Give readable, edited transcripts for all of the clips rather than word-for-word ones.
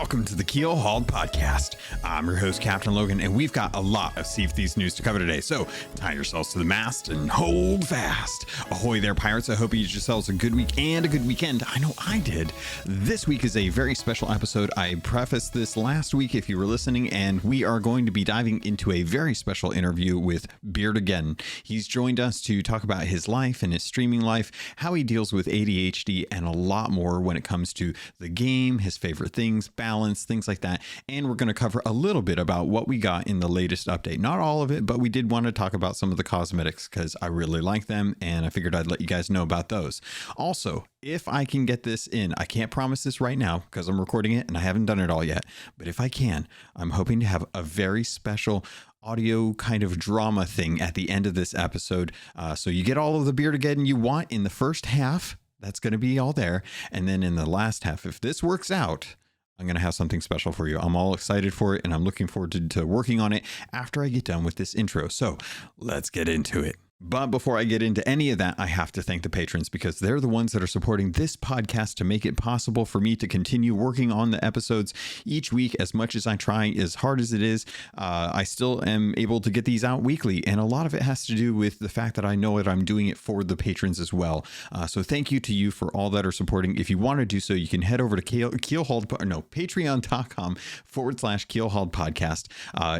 Welcome to the Keelhauled podcast. I'm your host, Captain Logan, and we've got a lot of Sea of Thieves news to cover today, so tie yourselves to the mast and hold fast. Ahoy there, pirates. I hope you had yourselves a good week and a good weekend. I know I did. This week is a very special episode. I prefaced this last week if you were listening, and we are going to be diving into a very special interview with Beardageddon. He's joined us to talk about his life and his streaming life, how he deals with ADHD, and a lot more when it comes to the game, his favorite things, balance, things like that. And we're going to cover a little bit about what we got in the latest update. Not all of it, but we did want to talk about some of the cosmetics because I really like them and I figured I'd let you guys know about those. Also, if I can get this in, I can't promise this right now because I'm recording it and I haven't done it all yet, but if I can, I'm hoping to have a very special audio kind of drama thing at the end of this episode. So you get all of the Beardageddon you want in the first half. That's going to be all there. And then in the last half, if this works out, I'm going to have something special for you. I'm all excited for it, and I'm looking forward to working on it after I get done with this intro. So let's get into it. But before I get into any of that, I have to thank the patrons because they're the ones that are supporting this podcast to make it possible for me to continue working on the episodes each week. As much as I try, as hard as it is, I still am able to get these out weekly. And a lot of it has to do with the fact that I know that I'm doing it for the patrons as well. So thank you to you for all that are supporting. If you want to do so, you can head over to patreon.com/Keelhauled podcast.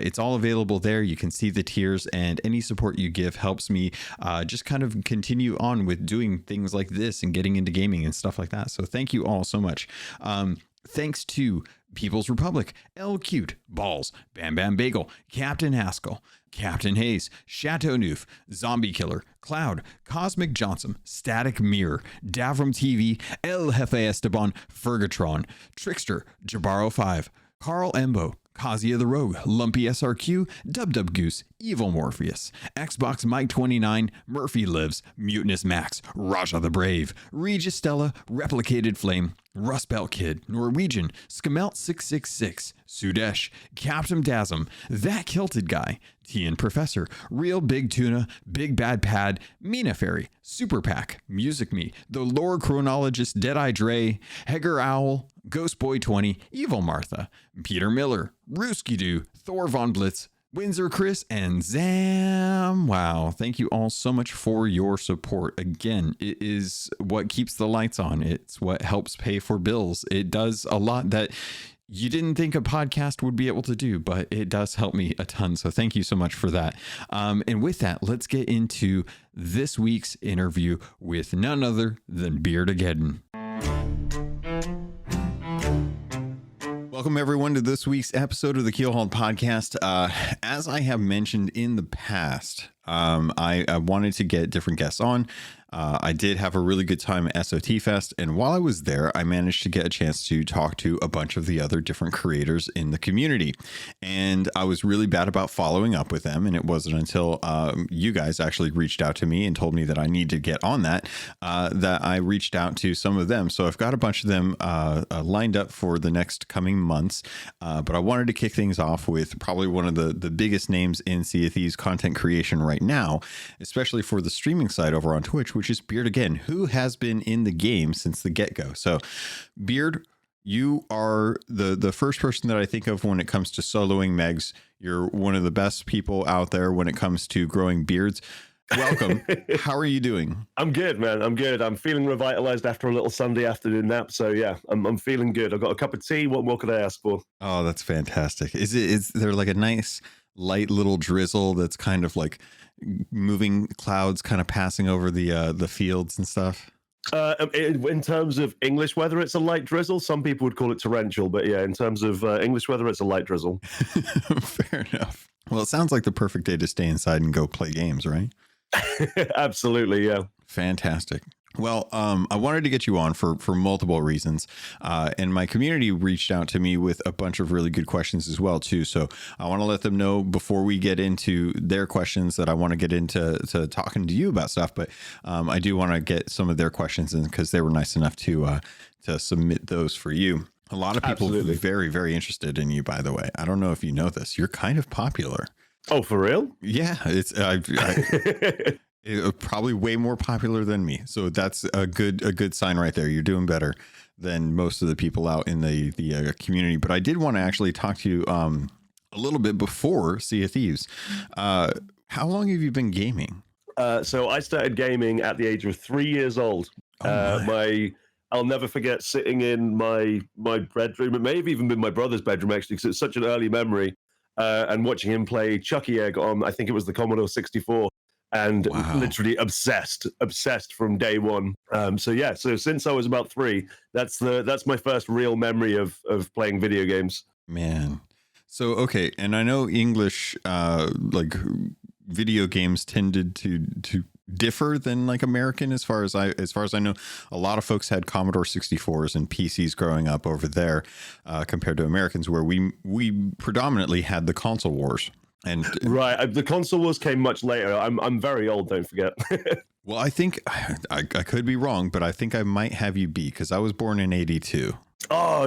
It's all available there. You can see the tiers, and any support you give helps me just kind of continue on with doing things like this and getting into gaming and stuff like that. So thank you all so much. Thanks to People's Republic, L Cute, Balls, Bam Bam Bagel, Captain Haskell, Captain Hayes, Chateau Neuf, Zombie Killer, Cloud, Cosmic Johnson, Static Mirror, Davram TV, El Jefe Esteban, Fergatron, Trickster, Jabaro5, Carl Embo, Kazia the Rogue, Lumpy SRQ, Dub Goose, Evil Morpheus, Xbox Mike 29, Murphy Lives, Mutinous Max, Raja the Brave, Regis Stella, Replicated Flame, Rust Belt Kid, Norwegian, Skamelt 666, Sudesh, Captain Dasm, That Kilted Guy, Tian Professor, Real Big Tuna, Big Bad Pad, Mina Fairy, Super Pack, Music Me, The Lore Chronologist, Deadeye Dre, Heger Owl, Ghost Boy 20, Evil Martha, Peter Miller, Rooski Doo, Thor Von Blitz, Windsor Chris, and Zam. Wow. Thank you all so much for your support. Again, it is what keeps the lights on. It's what helps pay for bills. It does a lot that you didn't think a podcast would be able to do, but it does help me a ton. So thank you so much for that. And with that, let's get into this week's interview with none other than Beardageddon. Welcome, everyone, to this week's episode of the Keelhauled podcast. As I have mentioned in the past, I wanted to get different guests on. I did have a really good time at SOT Fest, and while I was there, I managed to get a chance to talk to a bunch of the other different creators in the community, and I was really bad about following up with them, and it wasn't until you guys actually reached out to me and told me that I need to get on that I reached out to some of them. So I've got a bunch of them lined up for the next coming months, but I wanted to kick things off with probably one of the biggest names in Sea of Thieves content creation right now, especially for the streaming side over on Twitch, which is Beardageddon, who has been in the game since the get-go. So Beard, you are the first person that I think of when it comes to soloing Megs. You're one of the best people out there when it comes to growing beards. Welcome. How are you doing? I'm good, man. I'm good. I'm feeling revitalized after a little Sunday afternoon nap. So yeah, I'm feeling good. I've got a cup of tea. What more could I ask for? Oh, that's fantastic. Is there like a nice light little drizzle that's kind of like moving clouds kind of passing over the fields and stuff? In terms of English weather, it's a light drizzle. Some people would call it torrential, but yeah, in terms of English weather, it's a light drizzle. Fair enough. Well, it sounds like the perfect day to stay inside and go play games, right? Absolutely, yeah. Fantastic. Well, I wanted to get you on for multiple reasons, and my community reached out to me with a bunch of really good questions as well, too. So I want to let them know before we get into their questions that I want to get into talking to you about stuff. But I do want to get some of their questions in because they were nice enough to submit those for you. A lot of people are very, very interested in you, by the way. I don't know if you know this. You're kind of popular. Oh, for real? Yeah, it's Probably way more popular than me. So that's a good sign right there. You're doing better than most of the people out in the community. But I did want to actually talk to you a little bit before Sea of Thieves. How long have you been gaming? So I started gaming at the age of 3 years old. I'll never forget sitting in my bedroom. It may have even been my brother's bedroom, actually, because it's such an early memory, and watching him play Chucky Egg on, I think it was the Commodore 64, and literally obsessed from day one. So since I was about 3, that's my first real memory of playing video games. Man. So, okay. And I know English, like video games tended to differ than like American as far as I know. A lot of folks had Commodore 64s and PCs growing up over there, compared to Americans, where we predominantly had the console wars. And right, the console wars came much later. I'm very old, don't forget. Well, I think I could be wrong, but I think I might have you beat, because I was born in 82. Oh,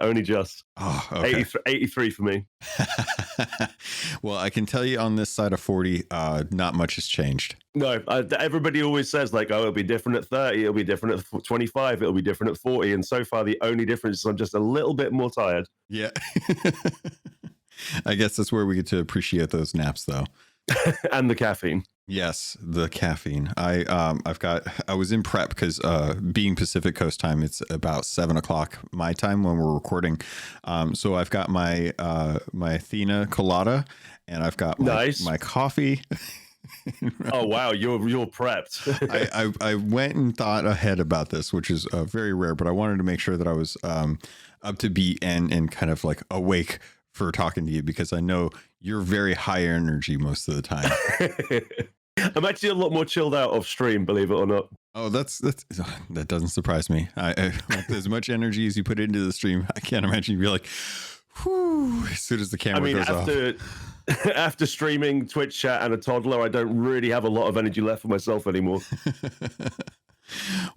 only just. Oh, okay. 83 for me. Well, I can tell you on this side of 40, not much has changed. No, everybody always says like, oh, it'll be different at 30, it'll be different at 25, it'll be different at 40. And so far, the only difference is I'm just a little bit more tired. Yeah. I guess that's where we get to appreciate those naps, though. And the caffeine. Yes, the caffeine. I was in prep because being Pacific Coast time, it's about 7 o'clock my time when we're recording. So I've got my Athena colada, and I've got my coffee. Oh wow, you're prepped. I went and thought ahead about this, which is very rare, but I wanted to make sure that I was up to beat and kind of like awake for talking to you, because I know you're very high energy most of the time. I'm actually a lot more chilled out off stream, believe it or not. Oh, that doesn't surprise me. I as much energy as you put into the stream, I can't imagine you'd be like, whew, as soon as the camera goes off. After streaming Twitch chat and a toddler, I don't really have a lot of energy left for myself anymore.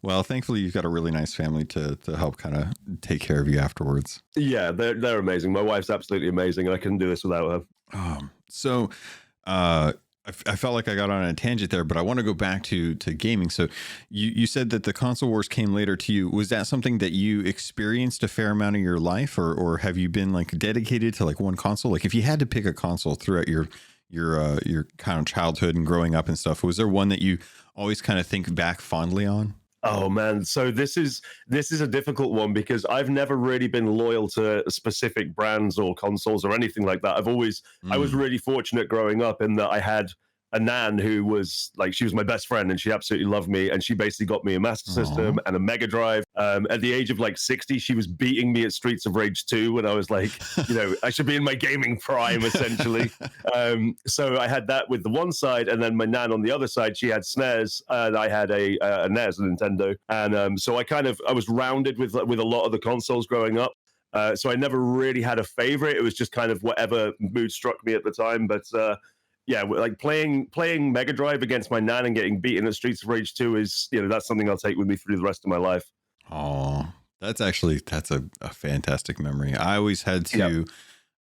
Well, thankfully you've got a really nice family to help kind of take care of you afterwards. Yeah, they're amazing. My wife's absolutely amazing, and I couldn't do this without her. So I felt like I got on a tangent there, but I want to go back to gaming. So you said that the console wars came later to you. Was that something that you experienced a fair amount of your life, or have you been like dedicated to like one console? Like if you had to pick a console throughout your kind of childhood and growing up and stuff, was there one that you always kind of think back fondly on? Oh man, so this is a difficult one, because I've never really been loyal to specific brands or consoles or anything like that. I was really fortunate growing up in that I had a nan who was like, she was my best friend and she absolutely loved me, and she basically got me a Master System and a Mega Drive. At the age of like 60, she was beating me at Streets of Rage 2 when I was like, I should be in my gaming prime essentially. So I had that with the one side, and then my nan on the other side, she had SNES and I had a NES, a Nintendo, and so I was rounded with a lot of the consoles growing up. So I never really had a favorite. It was just kind of whatever mood struck me at the time. But yeah, like playing Mega Drive against my nan and getting beaten at Streets of Rage 2 is, that's something I'll take with me through the rest of my life. Oh, that's a fantastic memory. I always had to,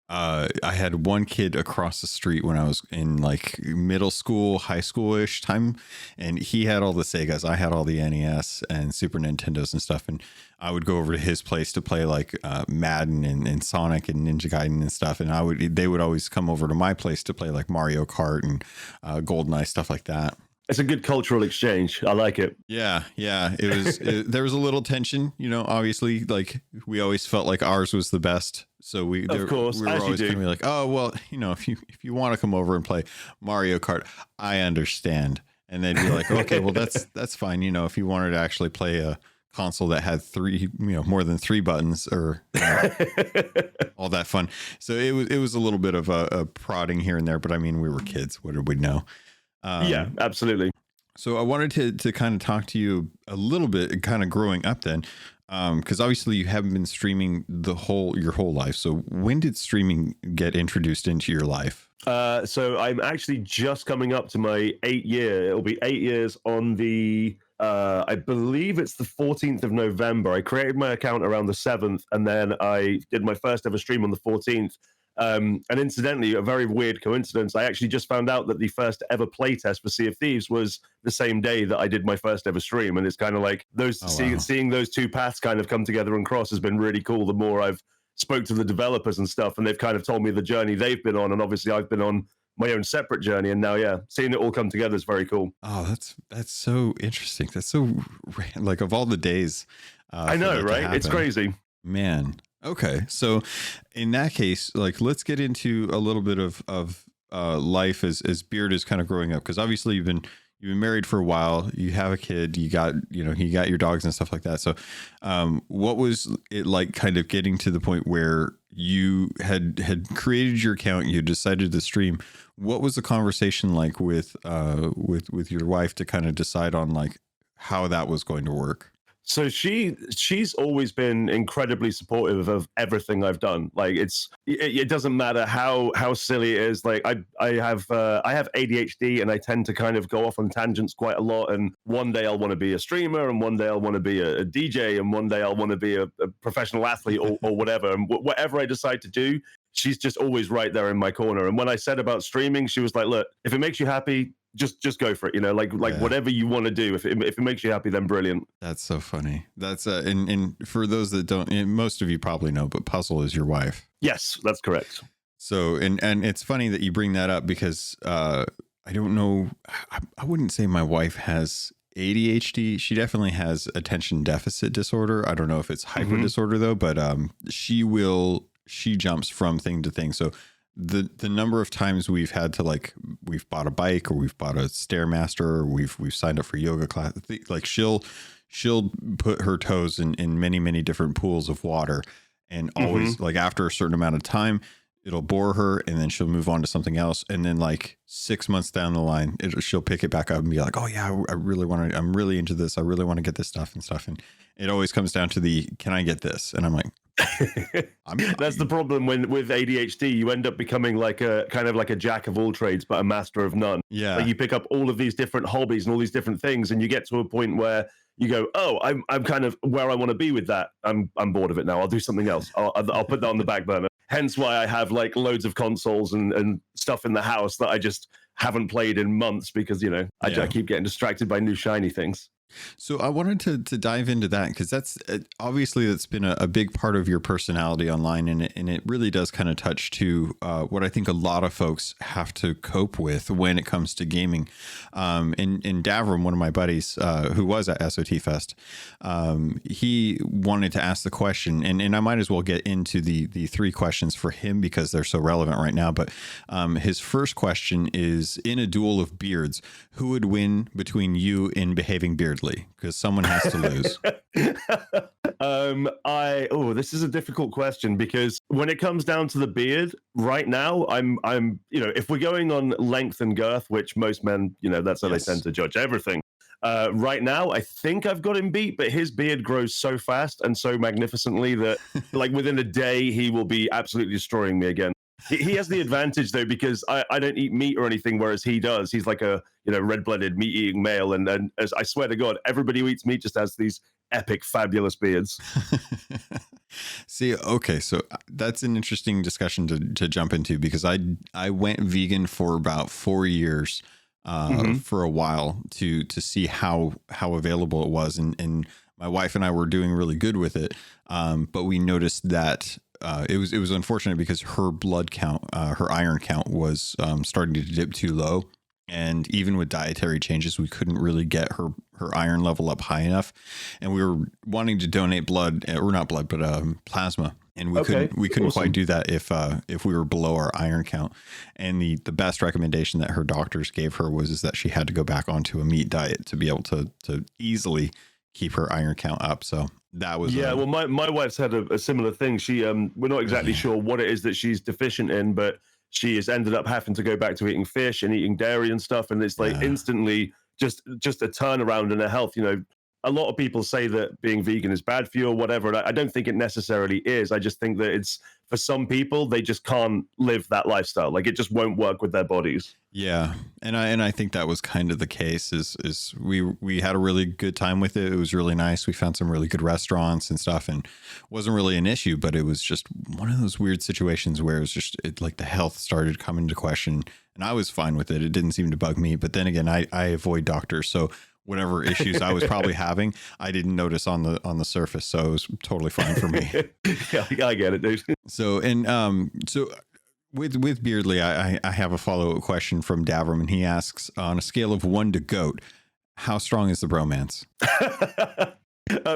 I had one kid across the street when I was in like middle school, high school-ish time, and he had all the Segas. I had all the NES and Super Nintendos and stuff, and I would go over to his place to play like Madden and Sonic and Ninja Gaiden and stuff, and they would always come over to my place to play like Mario Kart and GoldenEye, stuff like that. It's a good cultural exchange. I like it. Yeah. It was. There was a little tension, obviously, like we always felt like ours was the best. So we were always kind of like, oh, well, if you want to come over and play Mario Kart, I understand. And they'd be like, okay, well, that's fine. If you wanted to actually play a console that had more than 3 buttons or all that fun. So it was a little bit of a prodding here and there, but I mean, we were kids. What did we know? Yeah, absolutely. So I wanted to kind of talk to you a little bit, kind of growing up then, because obviously you haven't been streaming your whole life. So when did streaming get introduced into your life? So I'm actually just coming up to my 8th year. It'll be 8 years on the I believe it's the 14th of November. I created my account around the 7th, and then I did my first ever stream on the 14th. And incidentally, a very weird coincidence, I actually just found out that the first ever playtest for Sea of Thieves was the same day that I did my first ever stream. And it's kind of like seeing those two paths kind of come together and cross has been really cool. The more I've spoke to the developers and stuff, and they've kind of told me the journey they've been on, and obviously I've been on my own separate journey, and now seeing it all come together is very cool. Oh, that's so interesting. That's so, like, of all the days, I know, right? It's crazy, man. Okay, so in that case, like, let's get into a little bit of life as Beard is kind of growing up, because obviously you've been married for a while, you have a kid, you got your dogs and stuff like that. So what was it like kind of getting to the point where you had created your account, you decided to stream? What was the conversation like with your wife to kind of decide on like how that was going to work? So she's always been incredibly supportive of everything I've done. Like it doesn't matter how silly it is. Like I have ADHD, and I tend to kind of go off on tangents quite a lot. And one day I'll want to be a streamer, and one day I'll want to be a DJ, and one day I'll want to be a professional athlete or whatever. And whatever I decide to do, she's just always right there in my corner. And when I said about streaming, she was like, "Look, if it makes you happy, just go for it, like whatever you want to do. If it makes you happy, then brilliant." That's so funny. That's and for those that don't, most of you probably know, but Puzzle is your wife. Yes, that's correct. So and it's funny that you bring that up, because I don't know, I wouldn't say my wife has ADHD. She definitely has attention deficit disorder. I don't know if it's hyper disorder though, but she jumps from thing to thing. So the number of times we've had to, like, we've bought a bike, or we've bought a Stairmaster, or we've signed up for yoga class, like she'll put her toes in many different pools of water, and always like after a certain amount of time it'll bore her, and then she'll move on to something else, and then like 6 months down the line she'll pick it back up and be like, "Oh yeah, I'm really into this, I really want to get this stuff," and it always comes down to the, "Can I get this?" And I'm like, that's the problem with ADHD. You end up becoming like a kind of like a jack of all trades, but a master of none. Yeah. Like you pick up all of these different hobbies and all these different things, and you get to a point where you go, "Oh, I'm kind of where I want to be with that. I'm bored of it now. I'll do something else. I'll put that on the back burner." Hence why I have like loads of consoles and stuff in the house that I just haven't played in months, because I keep getting distracted by new shiny things. So I wanted to dive into that, because that's obviously that's been a big part of your personality online, and it really does kind of touch to what I think a lot of folks have to cope with when it comes to gaming. In Davram, one of my buddies who was at SOT Fest, he wanted to ask the question, and I might as well get into the three questions for him because they're so relevant right now. But his first question is, in a duel of beards, who would win between you and behaving beardly? Because someone has to lose. This is a difficult question, because when it comes down to the beard right now, I'm if we're going on length and girth, which most men, that's how they tend to judge everything. Right now, I think I've got him beat, but his beard grows so fast and so magnificently that like within a day, he will be absolutely destroying me again. He has the advantage though, because I don't eat meat or anything, whereas he does. He's like a red-blooded meat-eating male, and as I swear to God, everybody who eats meat just has these epic, fabulous beards. See, okay, so that's an interesting discussion to jump into, because I went vegan for about 4 years, for a while to see how available it was, and my wife and I were doing really good with it, but we noticed that. It was unfortunate because her blood count, her iron count was starting to dip too low. And even with dietary changes, we couldn't really get her iron level up high enough. And we were wanting to donate blood, or not blood, but plasma. And we couldn't quite do that if we were below our iron count. And the best recommendation that her doctors gave her was that she had to go back onto a meat diet to be able to easily keep her iron count up. So that was well, my wife's had a similar thing. She we're not exactly sure what it is that she's deficient in, but she has ended up having to go back to eating fish and eating dairy and stuff, and it's like instantly just a turnaround in her health. a lot of people say that being vegan is bad for you or whatever. And I don't think it necessarily is. I just think that it's, for some people, they just can't live that lifestyle. Like it just won't work with their bodies. Yeah. And I think that was kind of the case is we had a really good time with it. It was really nice. We found some really good restaurants and stuff, and wasn't really an issue, but it was just one of those weird situations where it was just like the health started coming into question, and I was fine with it. It didn't seem to bug me, but then again, I avoid doctors. So whatever issues I was probably having, I didn't notice on the surface. So it was totally fine for me. Yeah, I get it, dude. So with Beardly, I have a follow-up question from Davram, and he asks, on a scale of 1 to goat, how strong is the bromance?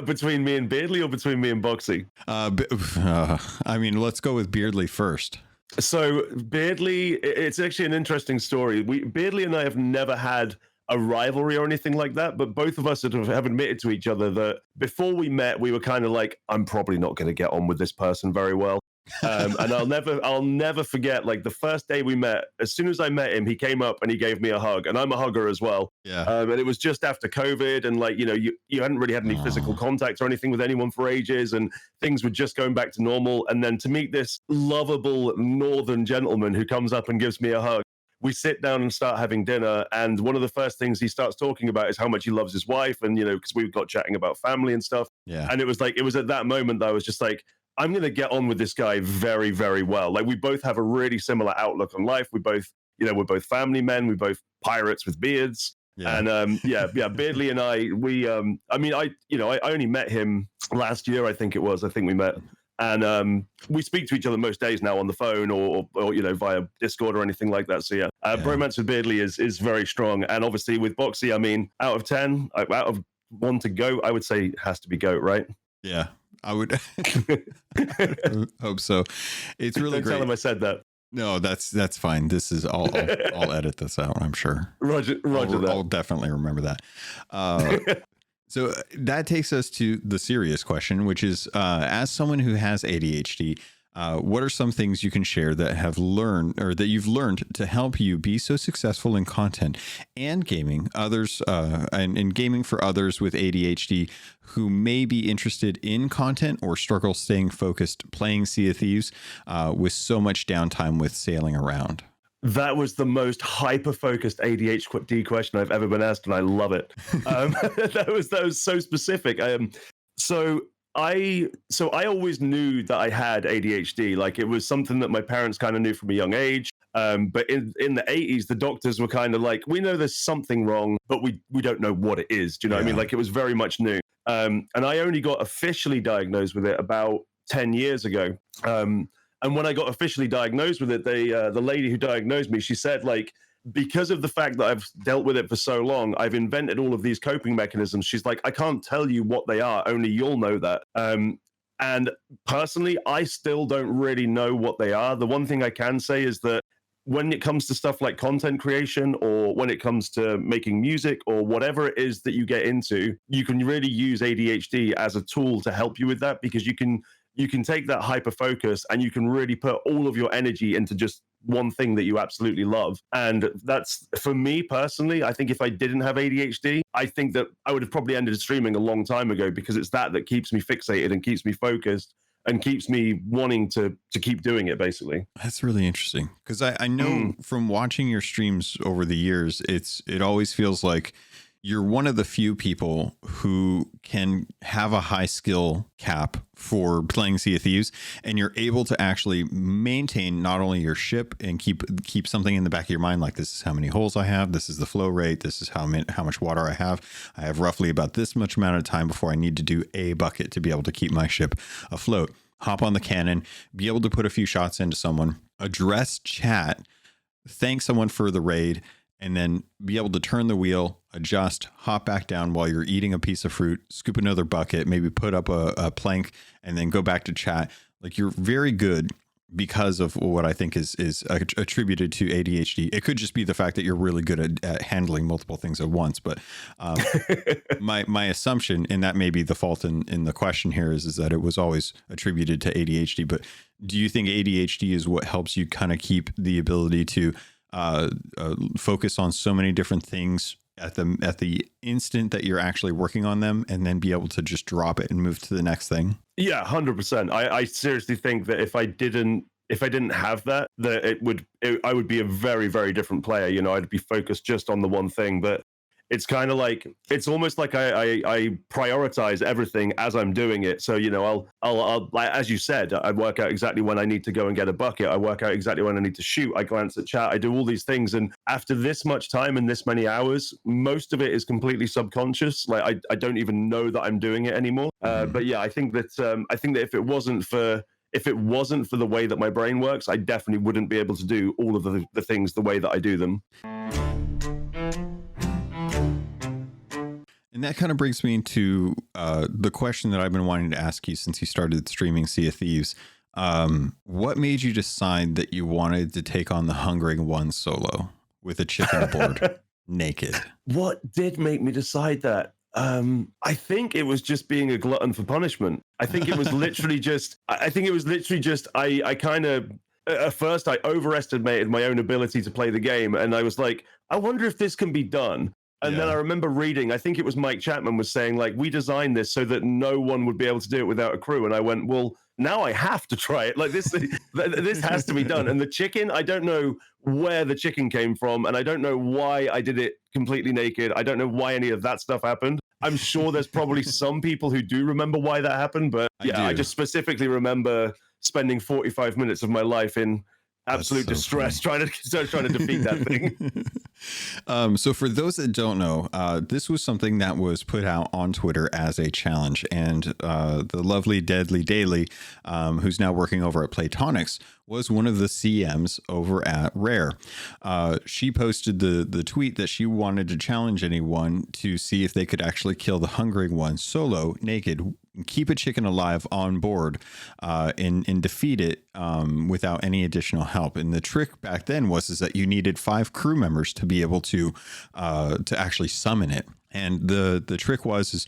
Between me and Beardly or between me and Boxy? I mean, let's go with Beardly first. So Beardly, it's actually an interesting story. Beardly and I have never had a rivalry or anything like that, but both of us have admitted to each other that before we met, we were kind of like, I'm probably not going to get on with this person very well. And I'll never forget, like the first day we met, as soon as I met him, he came up and he gave me a hug, and I'm a hugger as well. Yeah. And it was just after COVID, and like, you hadn't really had any physical contact or anything with anyone for ages, and things were just going back to normal. And then to meet this lovable northern gentleman who comes up and gives me a hug, we sit down and start having dinner, and one of the first things he starts talking about is how much he loves his wife, and because we got chatting about family and stuff. Yeah. And it was at that moment that I was just like, I'm going to get on with this guy very, very well. Like we both have a really similar outlook on life. We both, we're both family men. We're both pirates with beards. Yeah. And Beardly and I, I only met him last year. I think we met. And we speak to each other most days now on the phone or via Discord or anything like that. So bromance with Beardly is very strong. And obviously with Boxy, I mean, out of 10, out of 1 to goat, I would say it has to be goat, right? Yeah, I would hope so. It's really great. Don't tell him I said that. No, that's fine. This is I'll edit this out, I'm sure. Roger that. I'll definitely remember that. So that takes us to the serious question, which is, as someone who has ADHD, what are some things you can share that you've learned to help you be so successful in content and gaming others, and gaming for others with ADHD who may be interested in content or struggle staying focused playing Sea of Thieves, with so much downtime with sailing around? That was the most hyper-focused ADHD question I've ever been asked, and I love it. That was so specific. So I always knew that I had ADHD. Like it was something that my parents kind of knew from a young age. But in the 80s, the doctors were kind of like, we know there's something wrong, but we don't know what it is. Do you know what I mean? Like it was very much new. And I only got officially diagnosed with it about 10 years ago. And when I got officially diagnosed with it, the lady who diagnosed me, she said, like, because of the fact that I've dealt with it for so long, I've invented all of these coping mechanisms. She's like, I can't tell you what they are. Only you'll know that. And personally, I still don't really know what they are. The one thing I can say is that when it comes to stuff like content creation, or when it comes to making music, or whatever it is that you get into, you can really use ADHD as a tool to help you with that, because you can take that hyper focus and you can really put all of your energy into just one thing that you absolutely love. And that's, for me personally, I think if I didn't have ADHD, I think that I would have probably ended streaming a long time ago, because it's that keeps me fixated and keeps me focused and keeps me wanting to keep doing it, basically. That's really interesting, because I know from watching your streams over the years, it always feels like you're one of the few people who can have a high skill cap for playing Sea of Thieves, and you're able to actually maintain not only your ship and keep something in the back of your mind, like this is how many holes I have, this is the flow rate, this is how much water I have roughly about this much amount of time before I need to do a bucket to be able to keep my ship afloat. Hop on the cannon, be able to put a few shots into someone, address chat, thank someone for the raid, and then be able to turn the wheel, adjust, hop back down while you're eating a piece of fruit, scoop another bucket, maybe put up a plank, and then go back to chat. Like, you're very good because of what I think is attributed to ADHD. It could just be the fact that you're really good at handling multiple things at once. But my assumption, and that may be the fault in the question here, is that it was always attributed to ADHD. But do you think ADHD is what helps you kind of keep the ability to focus on so many different things at the instant that you're actually working on them, and then be able to just drop it and move to the next thing. Yeah, 100%. I seriously think that if I didn't have that, I would be a very, very different player. You know, I'd be focused just on the one thing. But it's kind of like, it's almost like I prioritize everything as I'm doing it. So, you know, I'll as you said, I work out exactly when I need to go and get a bucket. I work out exactly when I need to shoot. I glance at chat. I do all these things. And after this much time and this many hours, most of it is completely subconscious. Like I don't even know that I'm doing it anymore. But yeah, I think that if it wasn't for the way that my brain works, I definitely wouldn't be able to do all of the things the way that I do them. And that kind of brings me into the question that I've been wanting to ask you since you started streaming Sea of Thieves. What made you decide that you wanted to take on the Hungering One solo with a chicken aboard, naked? What did make me decide that? I think it was just being a glutton for punishment. I think it was literally just, I kind of, at first I overestimated my own ability to play the game. And I was like, I wonder if this can be done. And then I remember reading, I think it was Mike Chapman was saying, like, we designed this so that no one would be able to do it without a crew. And I went, well, now I have to try it. Like this has to be done. And the chicken, I don't know where the chicken came from. And I don't know why I did it completely naked. I don't know why any of that stuff happened. I'm sure there's probably some people who do remember why that happened. But I just specifically remember spending 45 minutes of my life in absolute distress trying to defeat that thing. So for those that don't know, this was something that was put out on Twitter as a challenge, and the lovely Deadly Daily, who's now working over at Platonics, was one of the CMs over at Rare. She posted the tweet that she wanted to challenge anyone to see if they could actually kill the Hungering One solo, naked, keep a chicken alive on board, and defeat it without any additional help. And the trick back then was that you needed 5 crew members to be able to actually summon it. And the trick was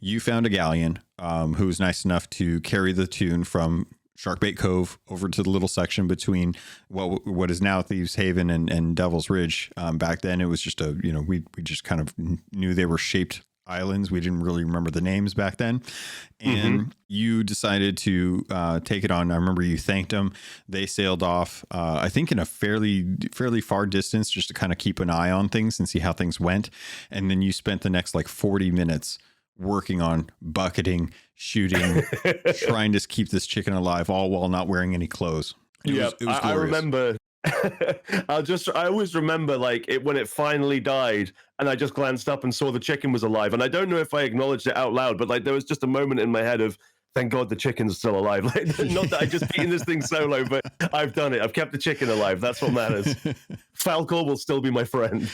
you found a galleon who was nice enough to carry the tune from Sharkbait Cove over to the little section between what is now Thieves Haven and Devil's Ridge. Back then it was just we just kind of knew they were shaped islands. We didn't really remember the names back then. And you decided to take it on. I remember you thanked them. They sailed off, I think in a fairly far distance, just to kind of keep an eye on things and see how things went. And then you spent the next 40 minutes working on bucketing, shooting, trying to keep this chicken alive, all while not wearing any clothes. It was glorious. I remember. I always remember when it finally died and I just glanced up and saw the chicken was alive. And I don't know if I acknowledged it out loud, but there was just a moment in my head of, thank God the chicken's still alive. Not that I just beaten this thing solo, but I've done it. I've kept the chicken alive. That's what matters. Falcor will still be my friend.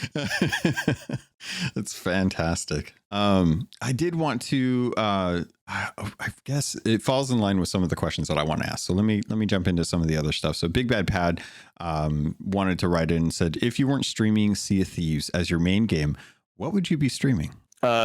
That's fantastic. I did want to, I guess it falls in line with some of the questions that I want to ask. So let me jump into some of the other stuff. So Big Bad Pad wanted to write in and said, if you weren't streaming Sea of Thieves as your main game, what would you be streaming?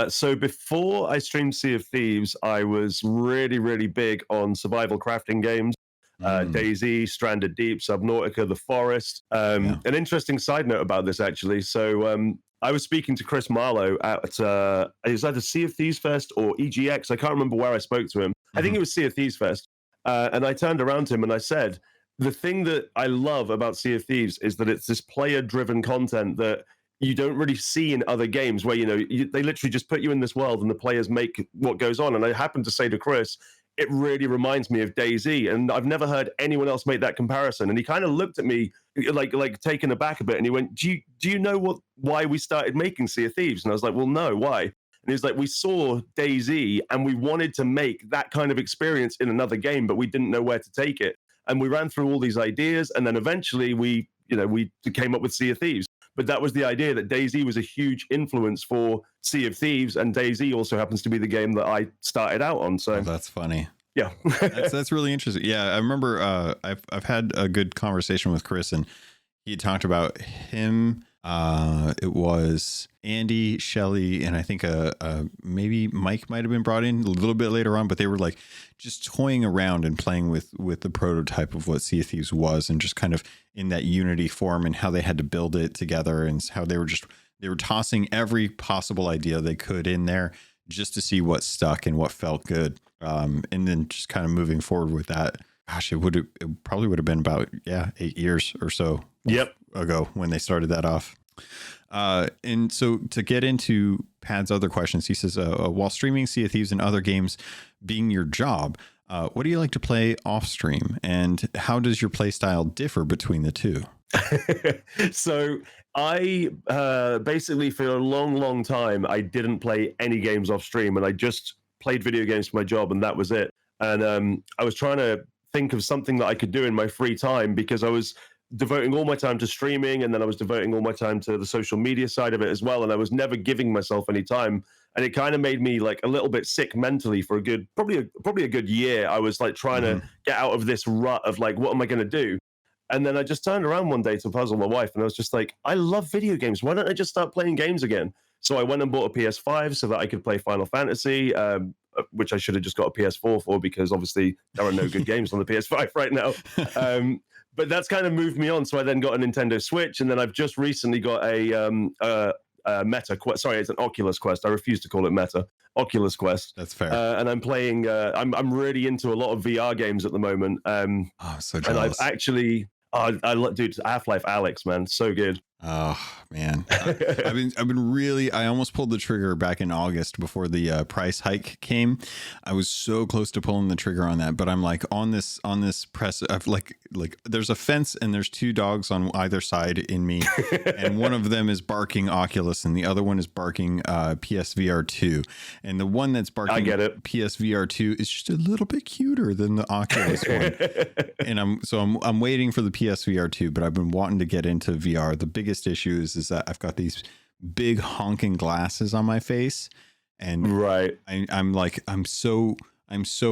So before I streamed Sea of Thieves, I was really, really big on survival crafting games. DayZ, Stranded Deep, Subnautica, The Forest. An interesting side note about this, actually. So I was speaking to Chris Marlowe at it was either Sea of Thieves Fest or EGX. I can't remember where I spoke to him. I think it was Sea of Thieves Fest. And I turned around to him and I said, the thing that I love about Sea of Thieves is that it's this player-driven content that you don't really see in other games where, they literally just put you in this world and the players make what goes on. And I happened to say to Chris, it really reminds me of DayZ. And I've never heard anyone else make that comparison. And he kind of looked at me like taken aback a bit. And he went, do you know why we started making Sea of Thieves? And I was like, well, no, why? And he was like, we saw DayZ and we wanted to make that kind of experience in another game, but we didn't know where to take it. And we ran through all these ideas. And then eventually we came up with Sea of Thieves. But that was the idea that DayZ was a huge influence for Sea of Thieves, and DayZ also happens to be the game that I started out on. So that's funny. Yeah, that's really interesting. Yeah, I remember I've had a good conversation with Chris, and he had talked about him. It was Andy, Shelley, and I think maybe Mike might have been brought in a little bit later on, but they were just toying around and playing with the prototype of what Sea of Thieves was, and just kind of in that Unity form and how they had to build it together and how they were just They were tossing every possible idea they could in there just to see what stuck and what felt good. And then just kind of moving forward with that. Gosh, it probably would have been about 8 years or so ago when they started that off. And so to get into Pad's other questions, he says, while streaming Sea of Thieves and other games being your job, what do you like to play off stream, and how does your play style differ between the two? So I basically for a long time, I didn't play any games off stream, and I just played video games for my job, and that was it. And I was trying to think of something that I could do in my free time, because I was devoting all my time to streaming, and then I was devoting all my time to the social media side of it as well, and I was never giving myself any time, and it kind of made me like a little bit sick mentally for probably a good year. I was like trying to get out of this rut of like, what am I going to do? And then I just turned around one day to puzzle my wife, and I was just like, I love video games. Why don't I just start playing games again? So I went and bought a PS5 so that I could play Final Fantasy, which I should have just got a PS4 for, because obviously there are no good games on the PS5 right now. But that's kind of moved me on. So I then got a Nintendo Switch, and then I've just recently got a Meta Quest. Sorry, it's an Oculus Quest. I refuse to call it Meta. Oculus Quest. That's fair. And I'm playing. I'm really into a lot of VR games at the moment. I'm so jealous. And I've actually, dude, Half-Life Alyx, man, so good. Oh man, I've been really. I almost pulled the trigger back in August before the price hike came. I was so close to pulling the trigger on that, but I'm like on this press. I've like there's a fence and there's two dogs on either side in me, and one of them is barking Oculus and the other one is barking PSVR 2, and the one that's barking, I get it, PSVR 2 is just a little bit cuter than the Oculus one, and I'm waiting for the PSVR 2, but I've been wanting to get into VR. The biggest issue is that I've got these big honking glasses on my face, and I'm so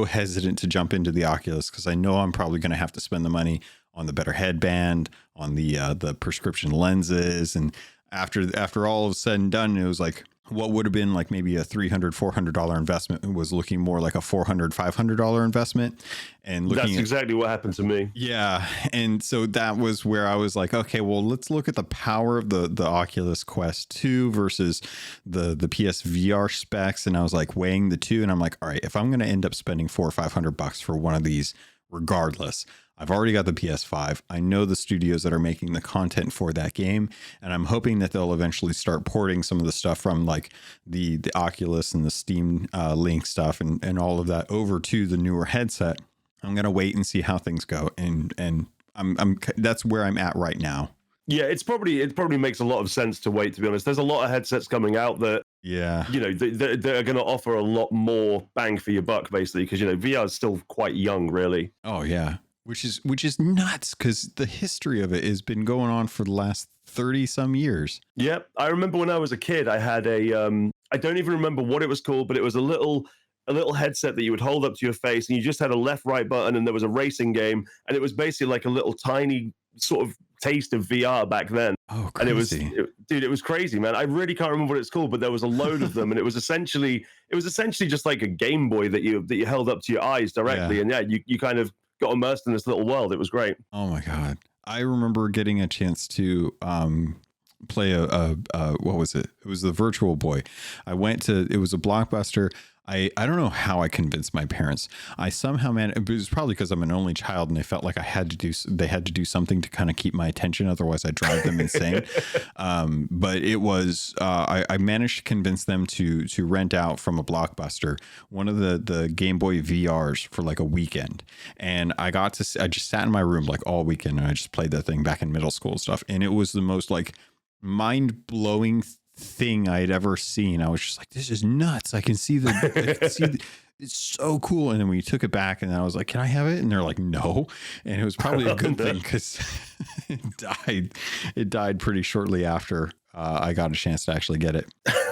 hesitant to jump into the Oculus, because I know I'm probably going to have to spend the money on the better headband, on the prescription lenses, and after all is said and done, it was like what would have been like maybe a $300-$400 investment was looking more like a $400-$500 investment. And that's exactly what happened to me. Yeah. And so that was where I was like, okay, well, let's look at the power of the Oculus Quest 2 versus the PSVR specs. And I was like weighing the two, and I'm like, all right, if I'm going to end up spending $400 or $500 for one of these, regardless, I've already got the PS5. I know the studios that are making the content for that game, and I'm hoping that they'll eventually start porting some of the stuff from like the Oculus and the Steam Link stuff and all of that over to the newer headset. I'm gonna wait and see how things go, and I'm that's where I'm at right now. Yeah, it probably makes a lot of sense to wait, to be honest. There's a lot of headsets coming out that they're going to offer a lot more bang for your buck, basically, because VR is still quite young, really. Oh yeah. Which is nuts, because the history of it has been going on for the last 30 some years. Yep. I remember when I was a kid, I had I don't even remember what it was called, but it was a little headset that you would hold up to your face, and you just had a left, right button, and there was a racing game, and it was basically like a little tiny sort of taste of VR back then. Oh, crazy. And it was crazy, man. I really can't remember what it's called, but there was a load of them, and it was essentially just like a Game Boy that you held up to your eyes directly, and you kind of got immersed in this little world. It was great. Oh my God. I remember getting a chance to play what was it? It was the Virtual Boy. It was a Blockbuster. I don't know how I convinced my parents. I somehow managed. It was probably because I'm an only child, and they felt like they had to do something to kind of keep my attention. Otherwise, I'd drive them insane. But it was I managed to convince them to rent out from a Blockbuster one of the Game Boy VRs for like a weekend, and I just sat in my room like all weekend, and I just played that thing back in middle school and stuff, and it was the most like mind-blowing thing I'd ever seen. I was just like, this is nuts. I can see it's so cool. And then we took it back, and I was like, can I have it? And they're like, no. And it was probably a good thing, because it died pretty shortly after I got a chance to actually get it.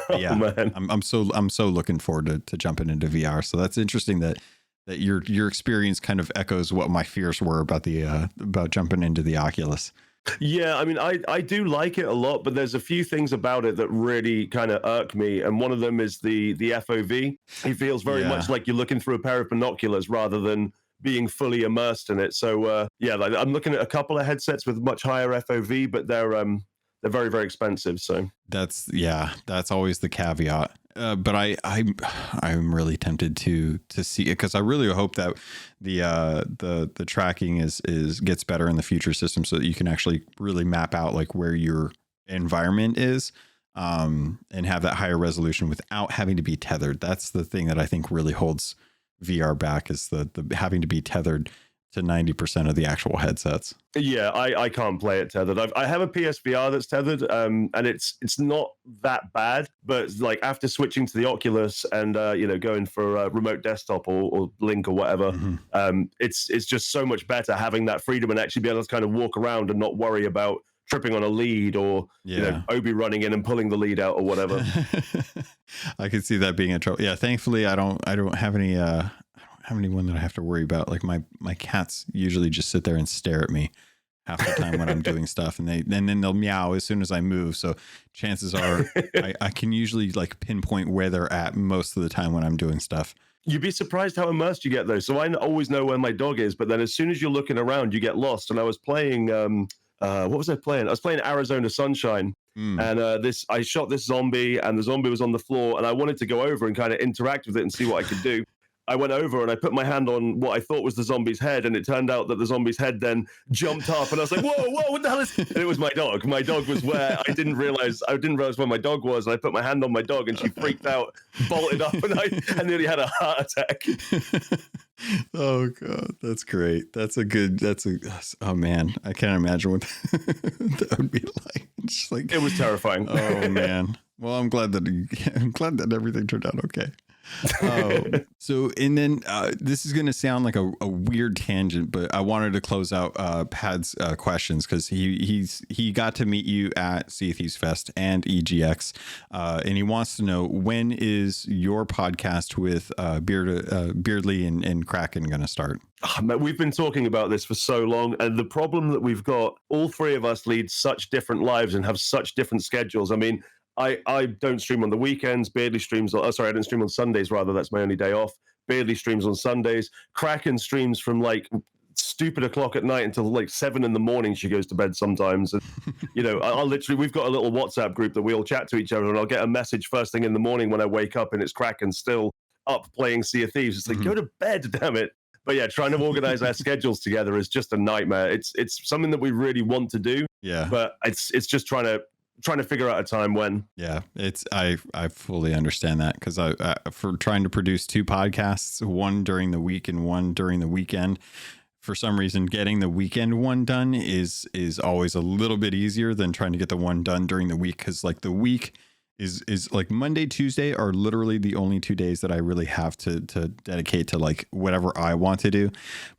But yeah, man. I'm so looking forward to jumping into VR. So that's interesting that your experience kind of echoes what my fears were about about jumping into the Oculus. Yeah, I mean, I do like it a lot, but there's a few things about it that really kind of irk me, and one of them is the FOV. It feels very much like you're looking through a pair of binoculars rather than being fully immersed in it. So like, I'm looking at a couple of headsets with much higher FOV, but they're they're very, very expensive. So that's always the caveat. But I'm really tempted to see it, because I really hope that the tracking is gets better in the future system, so that you can actually really map out like where your environment is, and have that higher resolution without having to be tethered. That's the thing that I think really holds VR back, is the having to be tethered to 90% of the actual headsets. Yeah, I can't play it tethered. I have a PSVR that's tethered, and it's not that bad. But like after switching to the Oculus and going for a remote desktop or Link or whatever, it's just so much better having that freedom and actually be able to kind of walk around and not worry about tripping on a lead or Obi running in and pulling the lead out or whatever. I could see that being a trouble. Yeah, thankfully I don't have any. Have anyone that I have to worry about. Like my cats usually just sit there and stare at me half the time when I'm doing stuff, and then they'll meow as soon as I move. So chances are I can usually like pinpoint where they're at most of the time when I'm doing stuff. You'd be surprised how immersed you get though. So I always know where my dog is, but then as soon as you're looking around, you get lost. And I was playing, what was I playing? I was playing Arizona Sunshine. And I shot this zombie, and the zombie was on the floor, and I wanted to go over and kind of interact with it and see what I could do. I went over and I put my hand on what I thought was the zombie's head, and it turned out that the zombie's head then jumped up, and I was like, whoa, what the hell is this? And it was my dog. My dog was where I didn't realize where my dog was, and I put my hand on my dog, and she freaked out, bolted up, and I nearly had a heart attack. Oh God, that's great. Oh man, I can't imagine what that would be like. Just like, it was terrifying. Oh man. Well, I'm glad that everything turned out okay. So, and then this is going to sound like a weird tangent, but I wanted to close out Pad's questions, because he got to meet you at Sea of Thieves Fest and EGX, and he wants to know, when is your podcast with Beardly and Kraken going to start? We've been talking about this for so long, and the problem that we've got, all three of us lead such different lives and have such different schedules. I mean, I don't stream on the weekends. Beardly streams. I don't stream on Sundays. Rather, that's my only day off. Beardly streams on Sundays. Kraken streams from like stupid o'clock at night until like 7 a.m. She goes to bed sometimes. And, I'll literally, we've got a little WhatsApp group that we all chat to each other, and I'll get a message first thing in the morning when I wake up, and it's Kraken still up playing Sea of Thieves. It's like, go to bed, damn it. But yeah, trying to organize our schedules together is just a nightmare. It's something that we really want to do. Yeah. But it's just trying to figure out a time when. Yeah, I fully understand that, because I for trying to produce 2 podcasts, one during the week and one during the weekend, for some reason getting the weekend one done is always a little bit easier than trying to get the one done during the week, because like the week is like Monday, Tuesday are literally the only 2 days that I really have to dedicate to like whatever I want to do.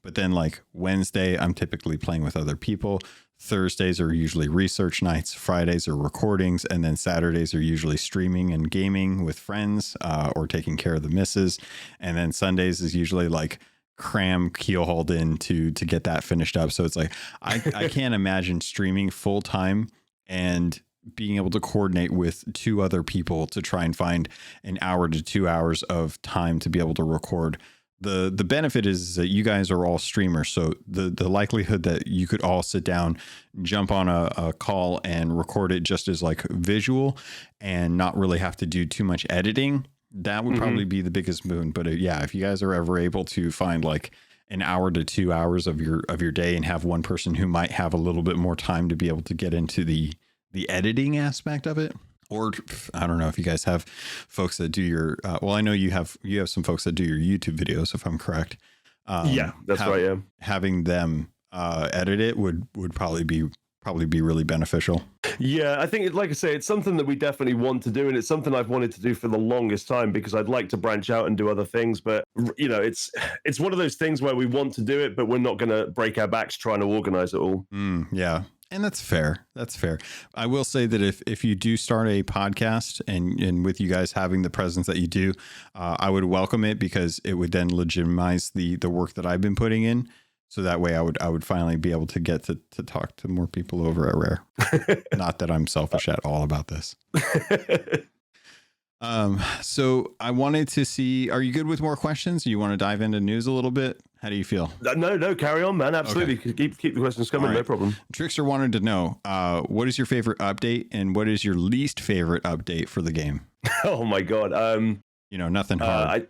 But then like Wednesday, I'm typically playing with other people. Thursdays are usually research nights. Fridays are recordings. And then Saturdays are usually streaming and gaming with friends, or taking care of the missus. And then Sundays is usually like cram Keelhauled in to get that finished up. So it's like, I can't imagine streaming full time and being able to coordinate with 2 other people to try and find an hour to 2 hours of time to be able to record. The benefit is that you guys are all streamers, so the likelihood that you could all sit down, jump on a call and record it just as like visual and not really have to do too much editing, that would probably be the biggest boon. But if you guys are ever able to find like an hour to 2 hours of your day and have one person who might have a little bit more time to be able to get into the editing aspect of it. Or I don't know if you guys have folks that do your, I know you have some folks that do your YouTube videos, if I'm correct. Yeah, that's right. Yeah. Having them edit it would probably be really beneficial. Yeah, I think, like I say, it's something that we definitely want to do, and it's something I've wanted to do for the longest time, because I'd like to branch out and do other things. But it's one of those things where we want to do it, but we're not going to break our backs trying to organize it all. Yeah. And that's fair. I will say that if you do start a podcast and with you guys having the presence that you do, I would welcome it, because it would then legitimize the work that I've been putting in. So that way I would finally be able to get to talk to more people over at Rare. Not that I'm selfish at all about this. So I wanted to see, are you good with more questions? You want to dive into news a little bit? How do you feel? No, carry on, man. Absolutely. Okay. Keep the questions coming. All right. No problem. Trickster wanted to know, what is your favorite update and what is your least favorite update for the game? Oh my God. Nothing hard.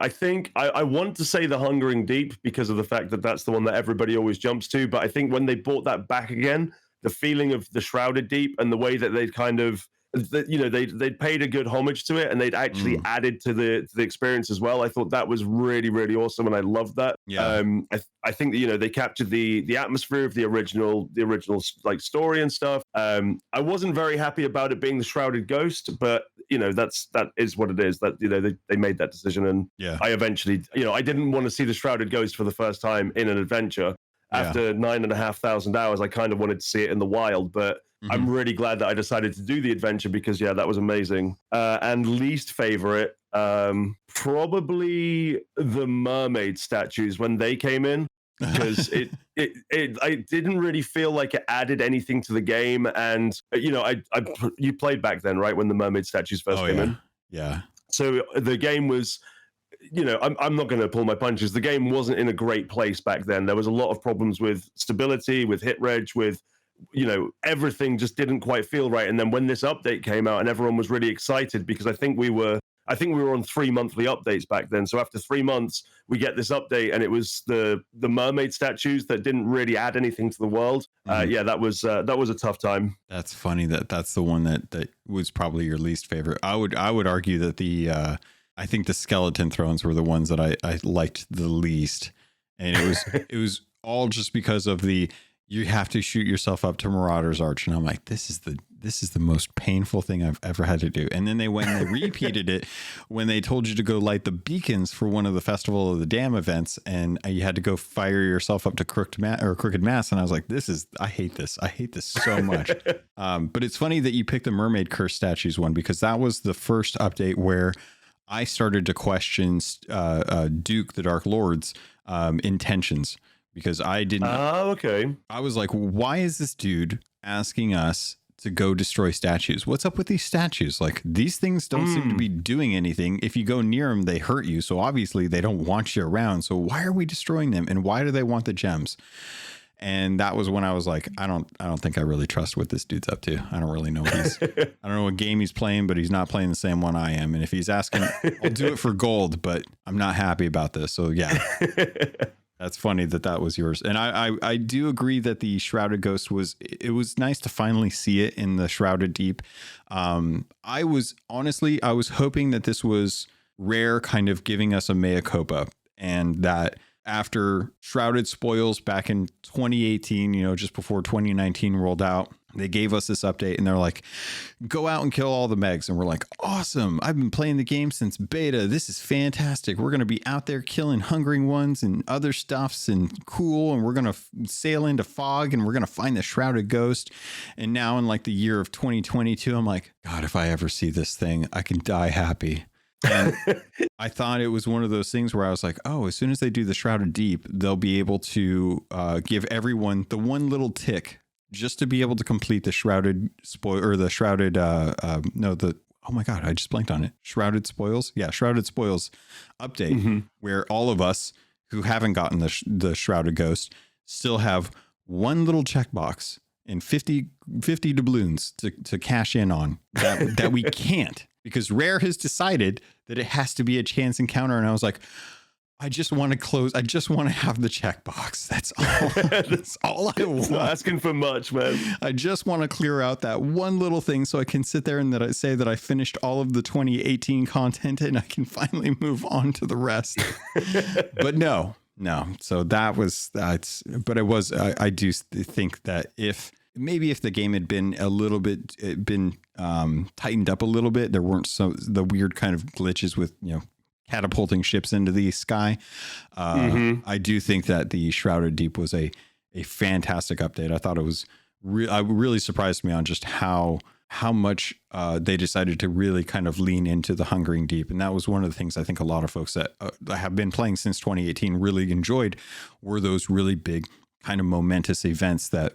I think I want to say the Hungering Deep because of the fact that that's the one that everybody always jumps to. But I think when they brought that back again, the feeling of the Shrouded Deep and the way that they'd kind of, they'd paid a good homage to it and they'd actually added to the experience as well. I thought that was really, really awesome, and I loved that. Yeah. I think that they captured the atmosphere of the original like story and stuff. I wasn't very happy about it being the Shrouded Ghost, but that is what it is. That they made that decision, and I eventually I didn't want to see the Shrouded Ghost for the first time in an adventure. After 9,500 hours, I kind of wanted to see it in the wild, but I'm really glad that I decided to do the adventure because that was amazing. And least favorite, probably the mermaid statues when they came in, because I didn't really feel like it added anything to the game. And you played back then, right, when the mermaid statues first came in? Yeah. So the game was, I'm not going to pull my punches. The game wasn't in a great place back then. There was a lot of problems with stability, with hit reg, with everything just didn't quite feel right. And then when this update came out, and everyone was really excited because I think we were on 3 monthly updates back then. So after 3 months, we get this update, and it was the mermaid statues that didn't really add anything to the world. That was a tough time. That's funny that's the one that was probably your least favorite. I would argue that I think the skeleton thrones were the ones that I liked the least, and it was all just because of you have to shoot yourself up to Marauder's Arch, and I'm like, this is the most painful thing I've ever had to do. And then they repeated it when they told you to go light the beacons for one of the Festival of the Dam events, and you had to go fire yourself up to Crooked Mass, and I was like, I hate this so much. But it's funny that you picked the Mermaid Curse statues one, because that was the first update where I started to question Duke the Dark Lord's intentions, because I didn't. Oh, okay. I was like, why is this dude asking us to go destroy statues? What's up with these statues? Like, these things don't seem to be doing anything. If you go near them, they hurt you. So obviously they don't want you around. So why are we destroying them? And why do they want the gems? And that was when I was like, I don't think I really trust what this dude's up to. I don't really know I don't know what game he's playing, but he's not playing the same one I am. And if he's asking, I'll do it for gold, but I'm not happy about this. So yeah, that's funny that was yours. And I do agree that the Shrouded Ghost was nice to finally see it in the Shrouded Deep. I was hoping that this was Rare kind of giving us a mea culpa, and that after Shrouded Spoils back in 2018, just before 2019 rolled out, they gave us this update and they're like, go out and kill all the Megs. And we're like, awesome. I've been playing the game since beta. This is fantastic. We're going to be out there killing hungering ones and other stuffs and cool. And we're going to sail into fog and we're going to find the Shrouded Ghost. And now in like the year of 2022, I'm like, God, if I ever see this thing, I can die happy. And I thought it was one of those things where I was like, oh, as soon as they do the Shrouded Deep, they'll be able to give everyone the one little tick just to be able to complete the Shrouded Spoil, or the Shrouded oh my God, I just blanked on it. Shrouded Spoils. Yeah, Shrouded Spoils update, where all of us who haven't gotten the Shrouded Ghost still have one little checkbox and 50 doubloons to cash in on that we can't. Because Rare has decided that it has to be a chance encounter. And I was like, I just want to close. I just want to have the checkbox. That's all. That's all I want. Not asking for much, man. I just want to clear out that one little thing so I can sit there and that I say that I finished all of the 2018 content and I can finally move on to the rest. But no. So that was, but it was, I do think that if the game had been a little bit, tightened up a little bit, there weren't the weird kind of glitches with, catapulting ships into the sky. I do think that the Shrouded Deep was a fantastic update. I thought it was really surprised me on just how much they decided to really kind of lean into the Hungering Deep. And that was one of the things I think a lot of folks that have been playing since 2018 really enjoyed, were those really big kind of momentous events that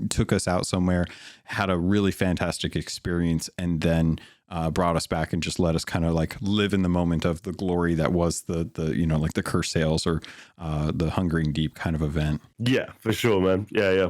took us out somewhere, had a really fantastic experience, and then brought us back and just let us kind of like live in the moment of the glory that was the like the Curse Sales or the Hungering Deep kind of event. Yeah, for sure, man. Yeah.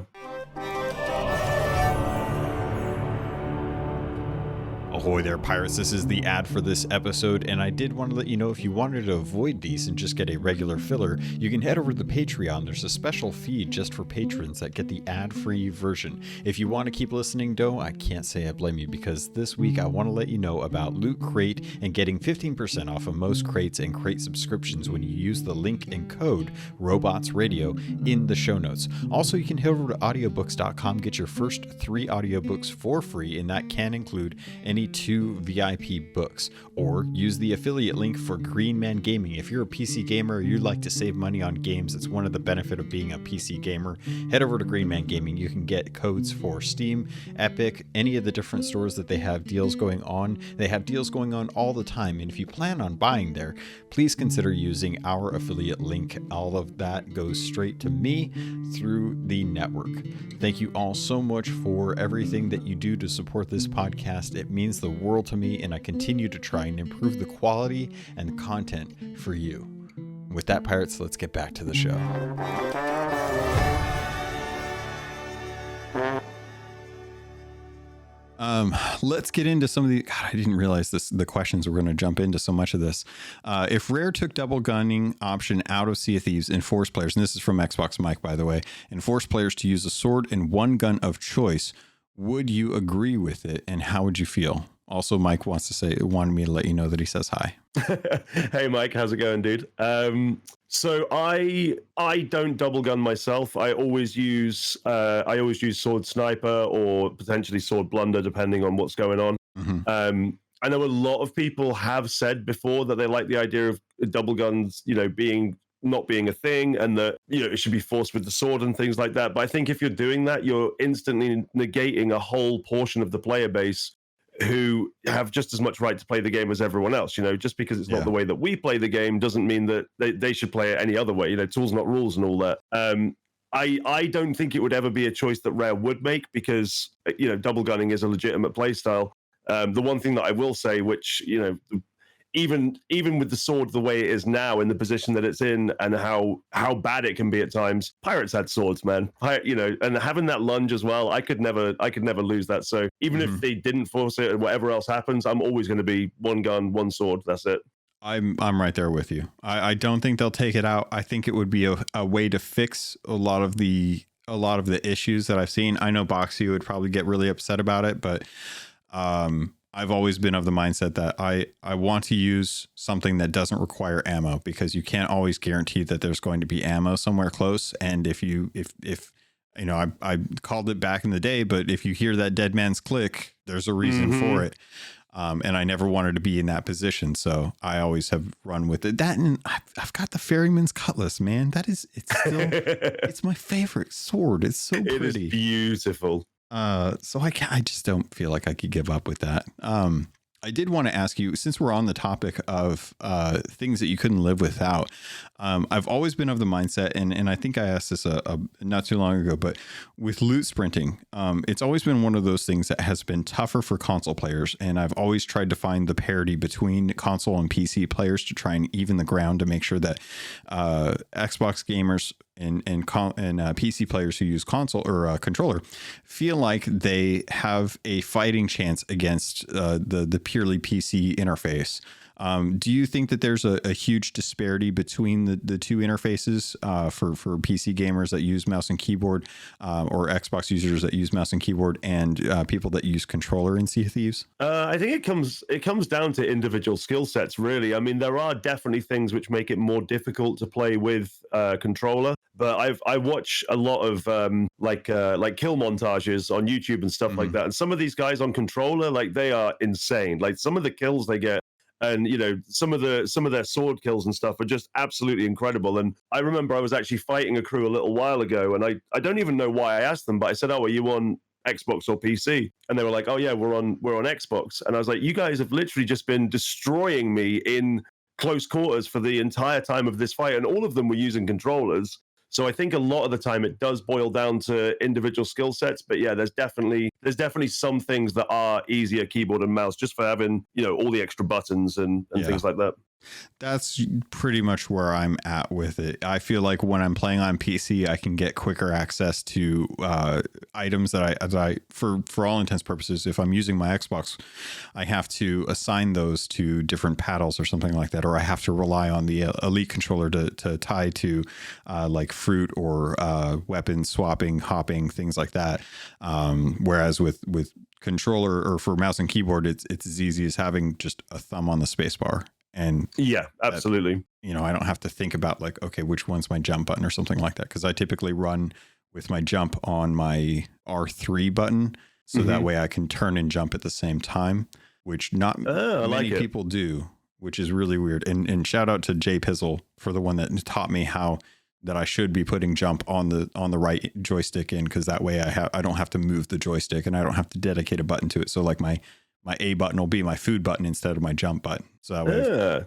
Ahoy there, pirates. This is the ad for this episode, and I did want to let you know if you wanted to avoid these and just get a regular filler, you can head over to the Patreon. There's a special feed just for patrons that get the ad-free version. If you want to keep listening, though, I can't say I blame you, because this week I want to let you know about Loot Crate and getting 15% off of most crates and crate subscriptions when you use the link and code RobotsRadio in the show notes. Also, you can head over to audiobooks.com, get your first 3 audiobooks for free, and that can include any 2 VIP books, or use the affiliate link for Green Man Gaming. If you're a PC gamer or you'd like to save money on games, it's one of the benefits of being a PC gamer. Head over to Green Man Gaming. You can get codes for Steam, Epic, any of the different stores that they have deals going on. They have deals going on all the time, and if you plan on buying there, please consider using our affiliate link. All of that goes straight to me through the network. Thank you all so much for everything that you do to support this podcast. It means the world to me, and I continue to try and improve the quality and the content for you. With that, pirates, let's get back to the show. Let's get into some of the, God, I didn't realize the questions were going to jump into so much of this. If Rare took double gunning option out of Sea of Thieves and forced players, and this is from Xbox Mike, by the way, and forced players to use a sword and one gun of choice, would you agree with it, and how would you feel? Also, Mike wanted me to let you know that he says hi. Hey, Mike, how's it going, dude? So I don't double gun myself. I always use sword sniper or potentially sword blunder, depending on what's going on. Mm-hmm. I know a lot of people have said before that they like the idea of double guns, not being a thing, and that it should be forced with the sword and things like that. But I think if you're doing that, you're instantly negating a whole portion of the player base who have just as much right to play the game as everyone else. Just because it's not the way that we play the game doesn't mean that they should play it any other way. Tools not rules and all that. I don't think it would ever be a choice that Rare would make, because double gunning is a legitimate play style. The one thing that I will say, which even with the sword the way it is now, in the position that it's in, and how bad it can be at times, pirates had swords, man. And having that lunge as well, I could never lose that. So even if they didn't force it and whatever else happens, I'm always going to be one gun, one sword. That's it. I'm right there with you. I don't think they'll take it out. I think it would be a way to fix a lot of the issues that I've seen. I know Boxy would probably get really upset about it, but I've always been of the mindset that I want to use something that doesn't require ammo, because you can't always guarantee that there's going to be ammo somewhere close. And if I called it back in the day, but if you hear that dead man's click, there's a reason for it. And I never wanted to be in that position. So I always have run with it. That, and I've got the Ferryman's Cutlass, man. It's still, it's my favorite sword. It's so pretty. It is beautiful. So I just don't feel like I could give up with that. I did want to ask you, since we're on the topic of things that you couldn't live without, I've always been of the mindset, and I think I asked this not too long ago, but with loot sprinting, it's always been one of those things that has been tougher for console players, and I've always tried to find the parity between console and PC players to try and even the ground, to make sure that Xbox gamers and PC players who use console or controller feel like they have a fighting chance against the purely PC interface. Do you think that there's a huge disparity between the two interfaces for PC gamers that use mouse and keyboard, or Xbox users that use mouse and keyboard, and people that use controller in Sea of Thieves? I think it comes down to individual skill sets, really. I mean, there are definitely things which make it more difficult to play with controller. But I watch a lot of like kill montages on YouTube and stuff like that. And some of these guys on controller, like, they are insane. Like, some of the kills they get, and some of their sword kills and stuff are just absolutely incredible. And I remember I was actually fighting a crew a little while ago, and I don't even know why I asked them, but I said, "Oh, are you on Xbox or PC?" And they were like, "Oh yeah, we're on Xbox." And I was like, "You guys have literally just been destroying me in close quarters for the entire time of this fight," and all of them were using controllers. So I think a lot of the time it does boil down to individual skill sets. But yeah, there's definitely some things that are easier keyboard and mouse just for having, all the extra buttons and things like that. That's pretty much where I'm at with it. I feel like when I'm playing on PC, I can get quicker access to items that I for all intents and purposes, if I'm using my Xbox, I have to assign those to different paddles or something like that, or I have to rely on the Elite controller to tie to like fruit or weapon swapping, hopping, things like that. Whereas with controller or for mouse and keyboard, it's as easy as having just a thumb on the space bar. And yeah, absolutely. That, I don't have to think about like, okay, which one's my jump button or something like that. Cause I typically run with my jump on my R3 button. So that way I can turn and jump at the same time, which not many people do, which is really weird. And shout out to Jay Pizzle for the one that taught me how that I should be putting jump on the right joystick in. Cause that way I don't have to move the joystick and I don't have to dedicate a button to it. So like my A button will be my food button instead of my jump button. So that way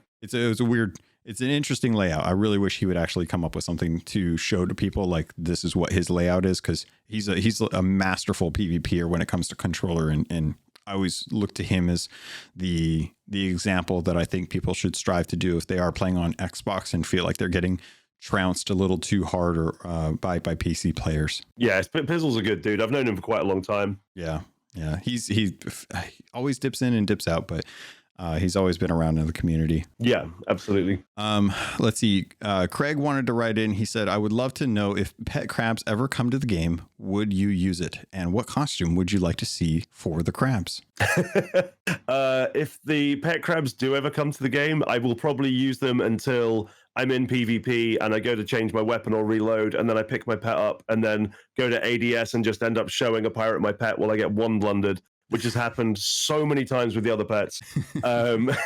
it's an interesting layout. I really wish he would actually come up with something to show to people like this is what his layout is. Cause he's a masterful PvPer when it comes to controller. And I always look to him as the example that I think people should strive to do if they are playing on Xbox and feel like they're getting trounced a little too hard or by PC players. Yeah. Pizzle's a good dude. I've known him for quite a long time. Yeah. Yeah, he always dips in and dips out, but he's always been around in the community. Yeah, absolutely. Let's see. Craig wanted to write in. He said, I would love to know if pet crabs ever come to the game, would you use it? And what costume would you like to see for the crabs? If the pet crabs do ever come to the game, I will probably use them until I'm in PvP and I go to change my weapon or reload, and then I pick my pet up and then go to ADS and just end up showing a pirate my pet while I get one blundered, which has happened so many times with the other pets. But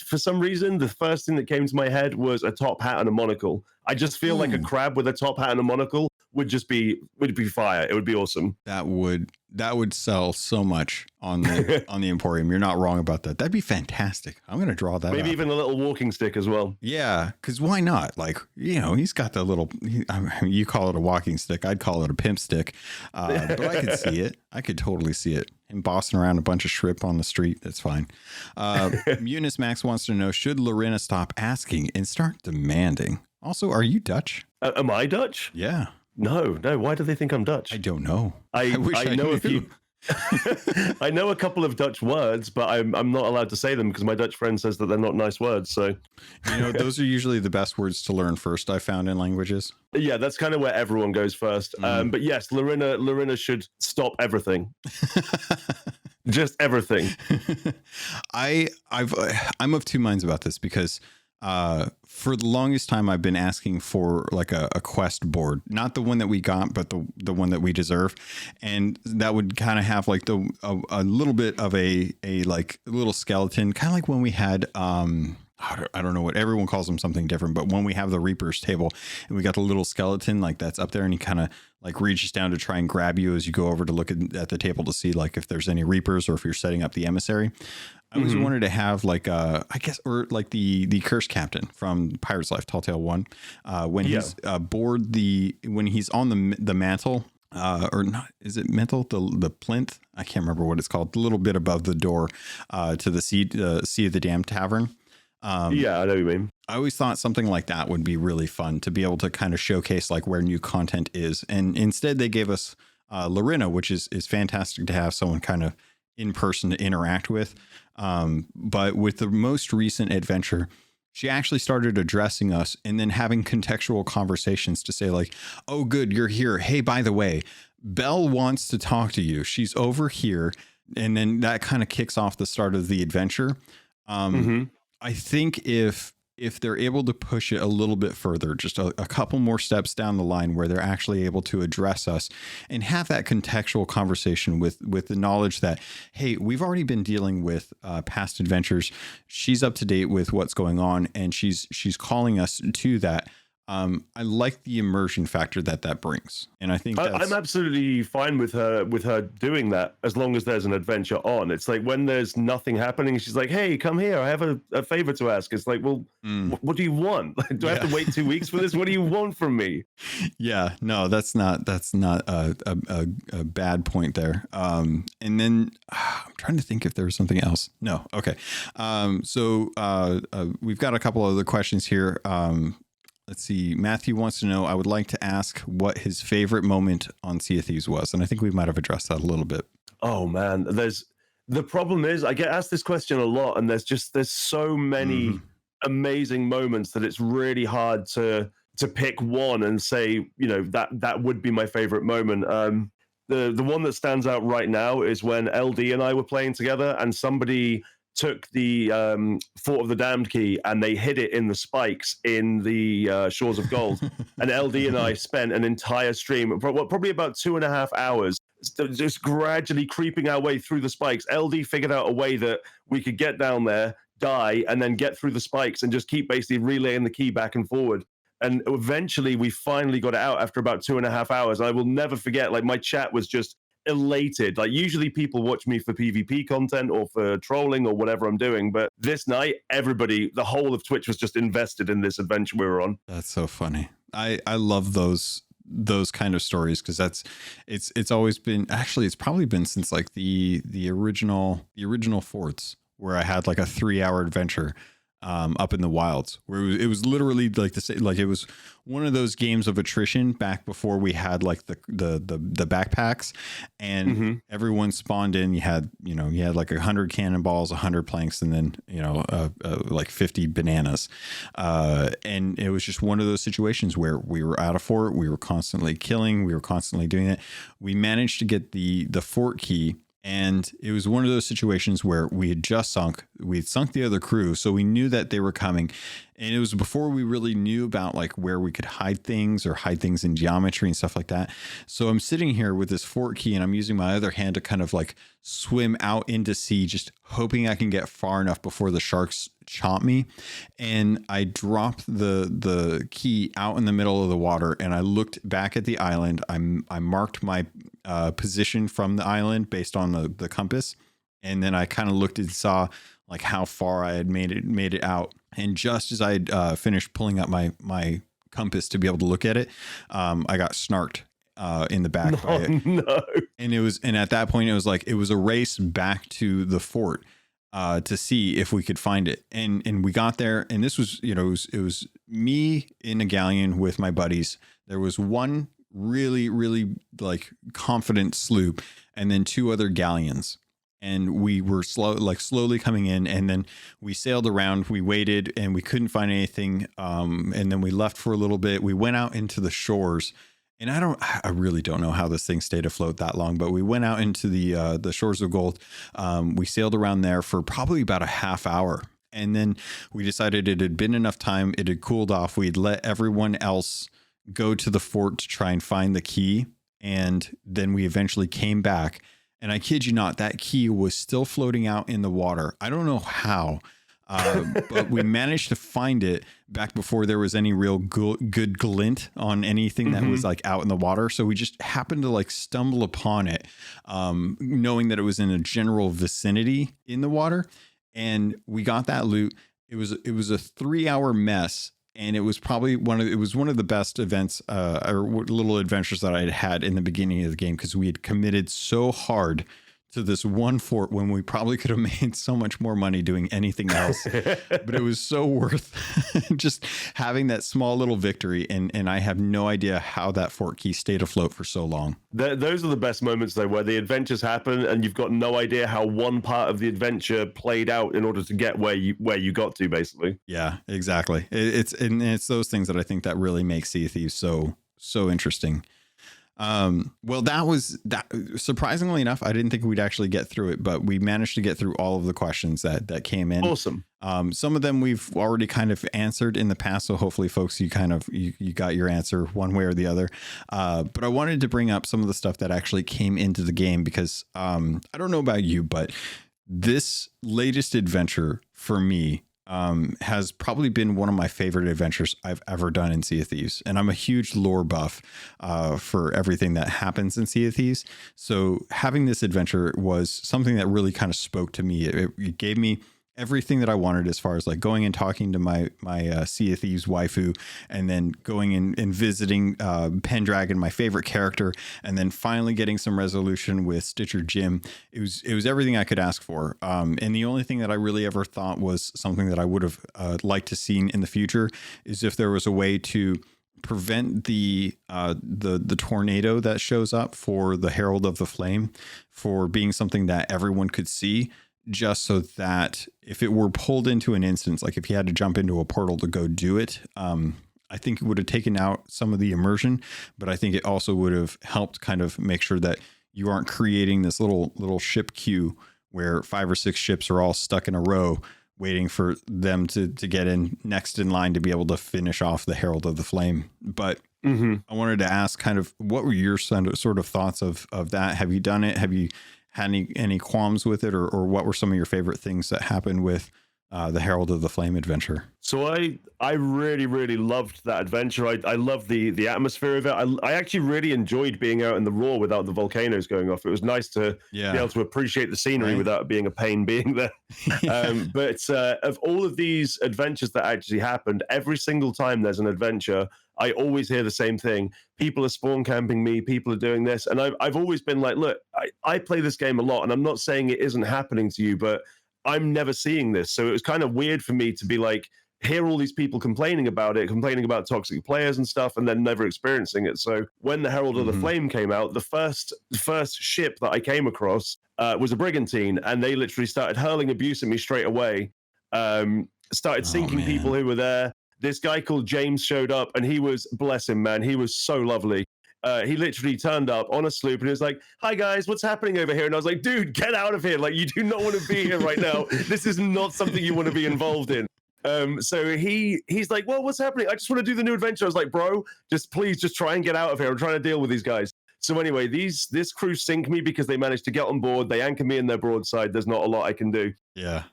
for some reason, the first thing that came to my head was a top hat and a monocle. I just feel like a crab with a top hat and a monocle would be fire. It would be awesome. That would sell so much on the Emporium. You're not wrong about that. That'd be fantastic. I'm going to draw that. Maybe even a little walking stick as well. Yeah, because why not? Like, he's got the little. You call it a walking stick. I'd call it a pimp stick. But I could see it. I could totally see it. Him bossing around a bunch of shrimp on the street. That's fine. Eunice Max wants to know: should Lorena stop asking and start demanding? Also, are you Dutch? Am I Dutch? Yeah. No. Why do they think I'm Dutch? I don't know. I wish I know knew. a few. I know a couple of Dutch words, but I'm not allowed to say them because my Dutch friend says that they're not nice words. So, those are usually the best words to learn first. I found in languages. Yeah, that's kind of where everyone goes first. But yes, Lorena should stop everything. Just everything. I'm of two minds about this because for the longest time I've been asking for like a quest board, not the one that we got, but the one that we deserve, and that would kind of have like a little bit of a like little skeleton, kind of like when we had I don't know what everyone calls them, something different, but when we have the Reaper's table and we got the little skeleton like that's up there and he kind of like reaches down to try and grab you as you go over to look at the table to see like if there's any Reapers or if you're setting up the emissary. I always wanted to have like I guess, or like the Curse Captain from Pirate's Life, Tall Tale 1, when he's aboard when he's on the mantle, or not, is it mantle? The plinth? I can't remember what it's called. A little bit above the door to the Sea of the Damned Tavern. Yeah, I know what you mean. I always thought something like that would be really fun to be able to kind of showcase like where new content is. And instead they gave us Lorena, which is fantastic to have someone kind of in person to interact with. But with the most recent adventure, she actually started addressing us and then having contextual conversations to say like, oh, good, you're here. Hey, by the way, Belle wants to talk to you. She's over here. And then that kind of kicks off the start of the adventure. I think if they're able to push it a little bit further, just a couple more steps down the line where they're actually able to address us and have that contextual conversation with the knowledge that, hey, we've already been dealing with past adventures. She's up to date with what's going on and she's calling us to that. I like the immersion factor that brings, and I think I'm absolutely fine with her doing that as long as there's an adventure on. It's like when there's nothing happening, she's like, "Hey, come here. I have a favor to ask." It's like, well, what do you want? Do I have to wait 2 weeks for this? What do you want from me? Yeah, no, that's not a bad point there. And then I'm trying to think if there was something else. No, okay. So we've got a couple other questions here. Let's see. Matthew wants to know, I would like to ask what his favorite moment on Sea of Thieves was. And I think we might have addressed that a little bit. Oh man, the problem is I get asked this question a lot, and there's so many amazing moments that it's really hard to pick one and say, that would be my favorite moment. The one that stands out right now is when LD and I were playing together, and somebody took the Fort of the Damned key and they hid it in the spikes in the Shores of Gold. And LD and I spent an entire stream, probably about 2.5 hours, just gradually creeping our way through the spikes. LD figured out a way that we could get down there, die, and then get through the spikes and just keep basically relaying the key back and forward. And eventually we finally got it out after about 2.5 hours. I will never forget, like, my chat was just elated. Like, usually people watch me for PvP content or for trolling or whatever I'm doing, but this night everybody, the whole of Twitch was just invested in this adventure we were on. That's so funny. I love those kind of stories, because it's always been, actually it's probably been since like the original forts, where I had like a 3-hour adventure up in the wilds, where it was literally like it was one of those games of attrition back before we had like the backpacks, and everyone spawned in. You had like 100 cannonballs, 100 planks, and then like 50 bananas, and it was just one of those situations where we were at a fort, we were constantly killing, we were constantly doing it. We managed to get the fort key. And it was one of those situations where we had sunk the other crew. So we knew that they were coming. And it was before we really knew about like where we could hide things in geometry and stuff like that. So I'm sitting here with this fort key, and I'm using my other hand to kind of like swim out into sea, just hoping I can get far enough before the sharks chomp me. And I dropped the key out in the middle of the water, and I looked back at the island. I marked my position from the island based on the compass, and then I kind of looked and saw like how far I had made it out. And just as I had finished pulling up my compass to be able to look at it, I got snarked in the back by it. No. And at that point it was a race back to the fort to see if we could find it. And we got there, and this was, it was me in a galleon with my buddies. There was one really, really like confident sloop, and then 2 other galleons. And we were slowly coming in, and then we sailed around, we waited, and we couldn't find anything. And then we left for a little bit. We went out into the shores, and I really don't know how this thing stayed afloat that long, but we went out into the Shores of Gold. We sailed around there for probably about a half hour. And then we decided it had been enough time. It had cooled off. We'd let everyone else go to the fort to try and find the key. And then we eventually came back. And I kid you not, that key was still floating out in the water. I don't know how, but we managed to find it back before there was any real good glint on anything that was like out in the water. So we just happened to like stumble upon it, knowing that it was in a general vicinity in the water. And we got that loot. It was a 3-hour mess. And it was probably one of the best events or little adventures that I had in the beginning of the game, because we had committed so hard to this one fort when we probably could have made so much more money doing anything else. But it was so worth just having that small little victory. And I have no idea how that fort key stayed afloat for so long. Those are the best moments, though, where the adventures happen and you've got no idea how one part of the adventure played out in order to get where you got to, basically. Yeah, exactly. It's those things that I think that really makes Sea of Thieves so interesting. Well, that surprisingly enough, I didn't think we'd actually get through it, but we managed to get through all of the questions that came in. Awesome. Some of them we've already kind of answered in the past. So hopefully folks, you got your answer one way or the other. But I wanted to bring up some of the stuff that actually came into the game, because, I don't know about you, but this latest adventure for me, has probably been one of my favorite adventures I've ever done in Sea of Thieves. And I'm a huge lore buff for everything that happens in Sea of Thieves. So having this adventure was something that really kind of spoke to me. It gave me everything that I wanted as far as like going and talking to my Sea of Thieves waifu, and then going and visiting Pendragon, my favorite character, and then finally getting some resolution with Stitcher Jim. It was everything I could ask for. And the only thing that I really ever thought was something that I would have liked to see in the future is if there was a way to prevent the tornado that shows up for the Herald of the Flame for being something that everyone could see, just so that if it were pulled into an instance, like if you had to jump into a portal to go do it, I think it would have taken out some of the immersion, but I think it also would have helped kind of make sure that you aren't creating this little ship queue where 5 or 6 ships are all stuck in a row waiting for them to get in next in line to be able to finish off the Herald of the Flame. But I wanted to ask kind of what were your sort of thoughts of that? Have you done it? Have you had any qualms with it, or what were some of your favorite things that happened with the Herald of the Flame adventure? So I really loved that adventure. I loved the atmosphere of it. I actually really enjoyed being out in the raw without the volcanoes going off. It was nice to be able to appreciate the scenery without being a pain being there. But of all of these adventures that actually happened, every single time there's an adventure, I always hear the same thing. People are spawn camping me. People are doing this. And I've always been like, look, I play this game a lot, and I'm not saying it isn't happening to you, but I'm never seeing this. So it was kind of weird for me to be like, hear all these people complaining about it, complaining about toxic players and stuff, and then never experiencing it. So when the Herald of the Flame came out, the first ship that I came across was a brigantine, and they literally started hurling abuse at me straight away. Started sinking people who were there. This guy called James showed up, and he was, bless him, man, he was so lovely. He literally turned up on a sloop and he was like, "Hi guys, what's happening over here?" And I was like, "Dude, get out of here. Like, you do not want to be here right now. This is not something you want to be involved in." So he's like, "Well, what's happening? I just want to do the new adventure." I was like, "Bro, please try and get out of here. I'm trying to deal with these guys." So anyway, this crew sink me because they managed to get on board. They anchor me in their broadside. There's not a lot I can do. Yeah.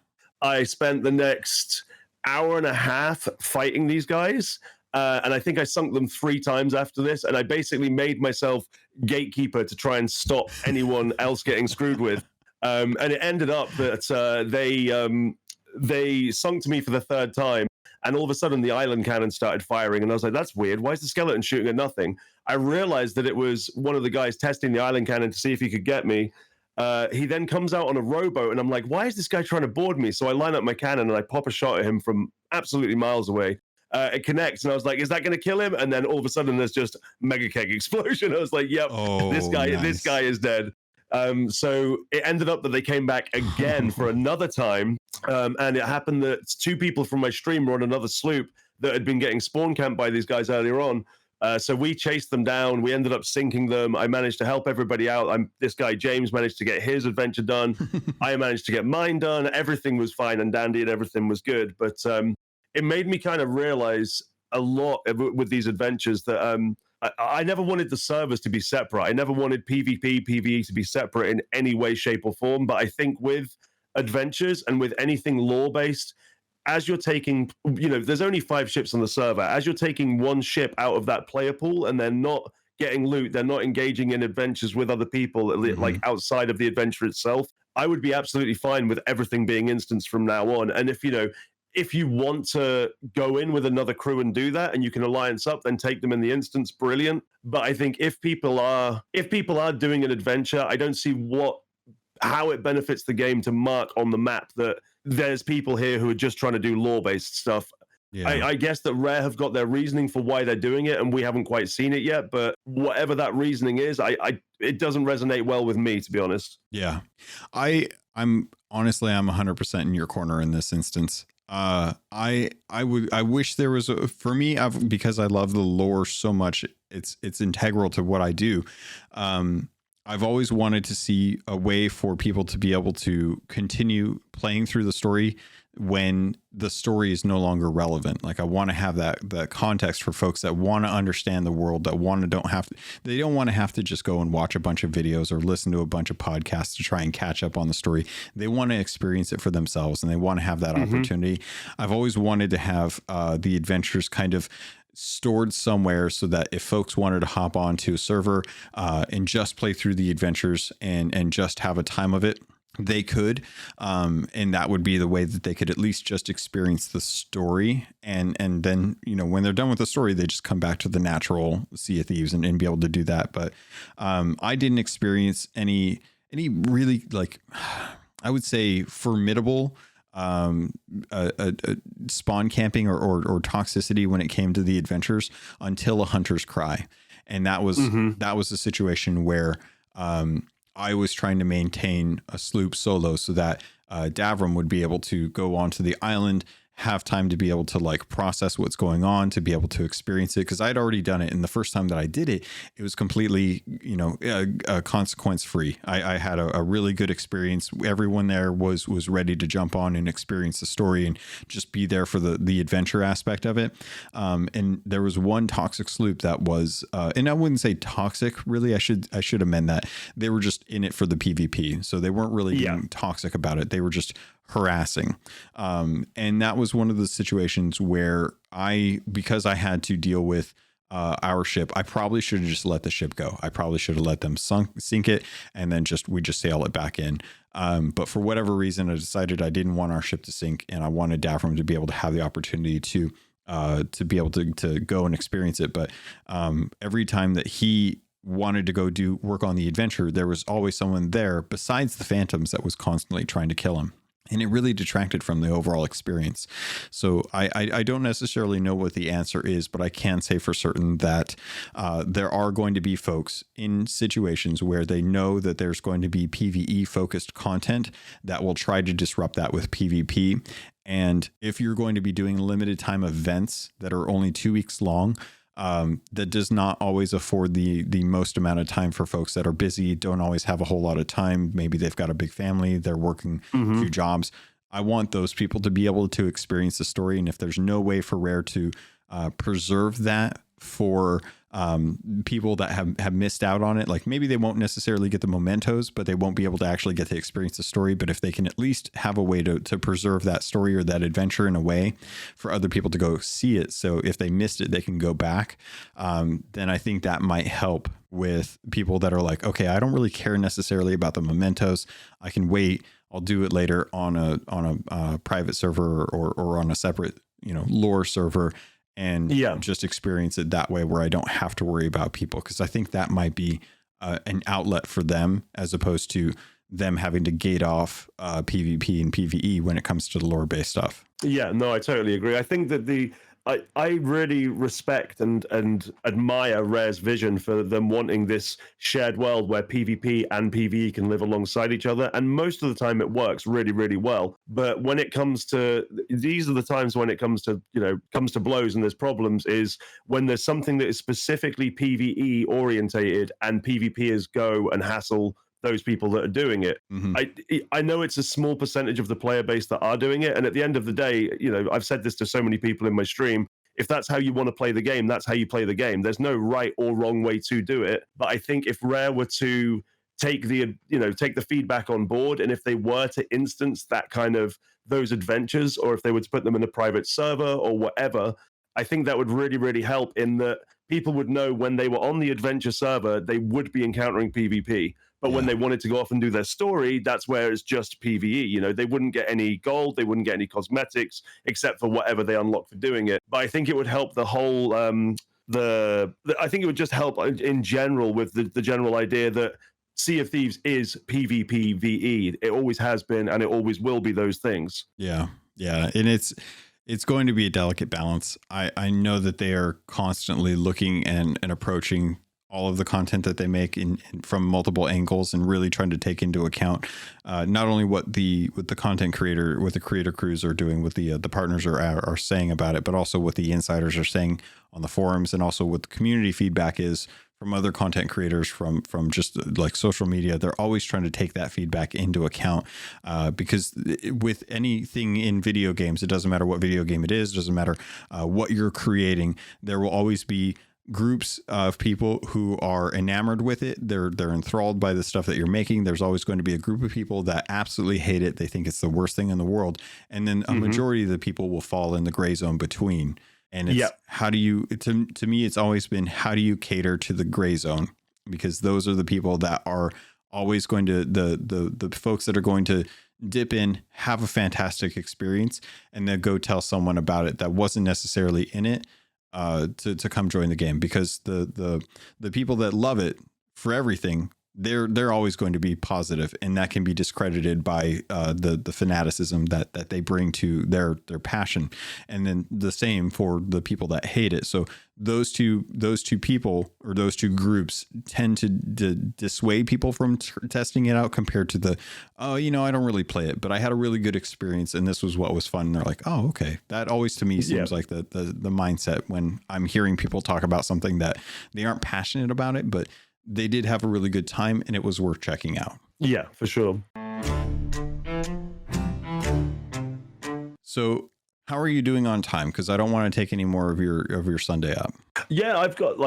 I spent the next hour and a half fighting these guys. And I think I sunk them 3 times after this. And I basically made myself gatekeeper to try and stop anyone else getting screwed with. And it ended up that they sunk to me for the 3rd time. And all of a sudden, the island cannon started firing. And I was like, that's weird. Why is the skeleton shooting at nothing? I realized that it was one of the guys testing the island cannon to see if he could get me. He then comes out on a rowboat. And I'm like, why is this guy trying to board me? So I line up my cannon and I pop a shot at him from absolutely miles away. It connects, and I was like, "Is that going to kill him?" And then all of a sudden, there's just mega keg explosion. I was like, "Yep, this guy is dead." So it ended up that they came back again for another time, and it happened that 2 people from my stream were on another sloop that had been getting spawn camped by these guys earlier on. So we chased them down. We ended up sinking them. I managed to help everybody out. This guy James managed to get his adventure done. I managed to get mine done. Everything was fine and dandy, and everything was good. But it made me kind of realize a lot with these adventures that I never wanted the servers to be separate. I never wanted PvP, PvE to be separate in any way, shape, or form. But I think with adventures and with anything lore-based, as you're taking, there's only 5 ships on the server. As you're taking one ship out of that player pool and they're not getting loot, they're not engaging in adventures with other people, like outside of the adventure itself, I would be absolutely fine with everything being instanced from now on. And if you want to go in with another crew and do that, and you can alliance up, then take them in the instance, brilliant. But I think if people are doing an adventure, I don't see how it benefits the game to mark on the map that there's people here who are just trying to do lore-based stuff. Yeah. I guess that Rare have got their reasoning for why they're doing it, and we haven't quite seen it yet. But whatever that reasoning is, it doesn't resonate well with me, to be honest. Yeah, I'm 100% in your corner in this instance. I wish there was for me, because I love the lore so much, it's integral to what I do. I've always wanted to see a way for people to be able to continue playing through the story when the story is no longer relevant. Like I want to have that context for folks that want to understand the world, that they don't want to have to just go and watch a bunch of videos or listen to a bunch of podcasts to try and catch up on the story. They want to experience it for themselves and they want to have that opportunity. I've always wanted to have the adventures kind of stored somewhere so that if folks wanted to hop onto a server and just play through the adventures and just have a time of it, they could, and that would be the way that they could at least just experience the story. And then, when they're done with the story, they just come back to the natural Sea of Thieves and be able to do that. But I didn't experience any really, like, I would say formidable spawn camping or toxicity when it came to the adventures until a hunter's cry. And that was a situation where I was trying to maintain a sloop solo so that Davram would be able to go onto the island, have time to be able to like process what's going on, to be able to experience it. Because I'd already done it. And the first time that I did it, it was completely, consequence free. I had a really good experience. Everyone there was ready to jump on and experience the story and just be there for the adventure aspect of it. And there was one toxic sloop that was, and I wouldn't say toxic really. I should amend that. They were just in it for the PvP. So they weren't really being toxic about it. They were just harassing. And that was one of the situations where because I had to deal with our ship, I probably should have just let the ship go. I probably should have let them sink it and then we just sail it back in. But for whatever reason, I decided I didn't want our ship to sink and I wanted Davram to be able to have the opportunity to be able to go and experience it. But every time that he wanted to go do work on the adventure, there was always someone there besides the phantoms that was constantly trying to kill him. And it really detracted from the overall experience. So I don't necessarily know what the answer is, but I can say for certain that there are going to be folks in situations where they know that there's going to be PvE focused content that will try to disrupt that with PvP. And if you're going to be doing limited time events that are only 2 weeks long, that does not always afford the most amount of time for folks that are busy, don't always have a whole lot of time. Maybe they've got a big family, they're working a few jobs. I want those people to be able to experience the story. And if there's no way for Rare to preserve that for people that have missed out on it, like maybe they won't necessarily get the mementos, but they won't be able to actually get to experience the story. But if they can at least have a way to preserve that story or that adventure in a way for other people to go see it, so if they missed it, they can go back, then I think that might help with people that are like, okay, I don't really care necessarily about the mementos. I can wait. I'll do it later on a private server or on a separate, lore server, and just experience it that way where I don't have to worry about people. Cause I think that might be an outlet for them as opposed to them having to gate off PvP and PvE when it comes to the lore based stuff. Yeah, no, I totally agree. I think that I really respect and admire Rare's vision for them wanting this shared world where PvP and PvE can live alongside each other. And most of the time it works really, really well. But when it comes to, these are the times when it comes to, comes to blows and there's problems, is when there's something that is specifically PvE orientated and PvP is go and hassle those people that are doing it. I know it's a small percentage of the player base that are doing it. And at the end of the day, I've said this to so many people in my stream, if that's how you want to play the game, that's how you play the game. There's no right or wrong way to do it. But I think if Rare were to take the feedback on board, and if they were to instance that kind of those adventures, or if they were to put them in a private server or whatever, I think that would really, really help in that people would know when they were on the adventure server, they would be encountering PvP. But when they wanted to go off and do their story, that's where it's just PvE. They wouldn't get any gold, they wouldn't get any cosmetics, except for whatever they unlock for doing it. But I think it would help the whole, I think it would just help in general with the general idea that Sea of Thieves is PvP VE. It always has been, and it always will be those things. Yeah. And it's going to be a delicate balance. I know that they are constantly looking and approaching all of the content that they make from multiple angles and really trying to take into account not only what the content creator, what the creator crews are doing, what the partners are saying about it, but also what the insiders are saying on the forums, and also what the community feedback is other content creators, from just like social media. They're always trying to take that feedback into account, because with anything in video games, it doesn't matter what video game it is, it doesn't matter what you're creating, there will always be groups of people who are enamored with it. They're enthralled by the stuff that you're making. There's always going to be a group of people that absolutely hate it. They think it's the worst thing in the world. And then a majority of the people will fall in the gray zone between. And it's how do you, to me, it's always been, how do you cater to the gray zone? Because those are the people that are always going to, the folks that are going to dip in, have a fantastic experience, and then go tell someone about it that wasn't necessarily in it, to come join the game. Because the people that love it for everything, they're always going to be positive, and that can be discredited by the fanaticism that they bring to their passion. And then the same for the people that hate it. So those two people, or those two groups, tend to dissuade people from testing it out, compared to the, oh, I don't really play it, but I had a really good experience and this was what was fun. And they're like, oh, okay. That always to me seems like the mindset when I'm hearing people talk about something that they aren't passionate about it, but they did have a really good time and it was worth checking out. Yeah, for sure. So how are you doing on time? Because I don't want to take any more of your Sunday up. Yeah, I've got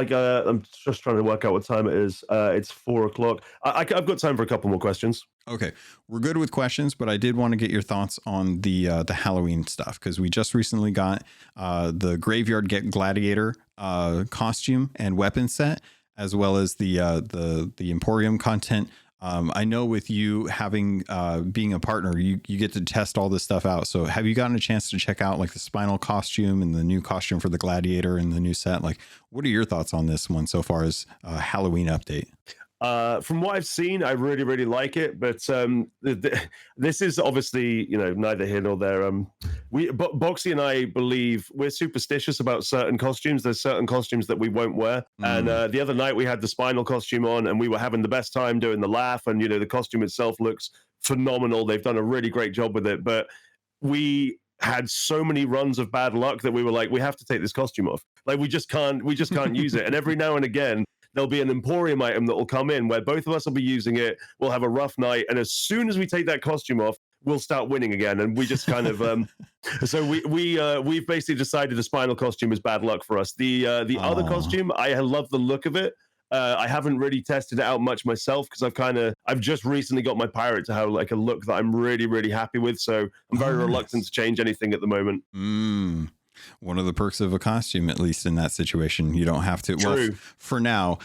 I'm just trying to work out what time it is. It's 4:00. I've got time for a couple more questions. Okay, we're good with questions, but I did want to get your thoughts on the Halloween stuff, because we just recently got the Graveyard Gladiator costume and weapon set, as well as the Emporium content. I know with you having being a partner, you get to test all this stuff out. So have you gotten a chance to check out like the Spinal costume and the new costume for the Gladiator and the new set? Like, what are your thoughts on this one so far as a Halloween update? From what I've seen, I really, really like it. But this is obviously, neither here nor there. Boxy and I believe we're superstitious about certain costumes. There's certain costumes that we won't wear. And the other night we had the Spinal costume on, and we were having the best time doing the laugh. And the costume itself looks phenomenal. They've done a really great job with it. But we had so many runs of bad luck that we were like, we have to take this costume off. Like we just can't use it. And every now and again, there'll be an Emporium item that will come in where both of us will be using it. We'll have a rough night. And as soon as we take that costume off, we'll start winning again. And we just kind of, so we've basically decided the Spinal costume is bad luck for us. The other costume, I love the look of it. I haven't really tested it out much myself, because I've just recently got my pirate to have like a look that I'm really, really happy with. So I'm very reluctant to change anything at the moment. One of the perks of a costume, at least in that situation, you don't have to. True. Well, for now,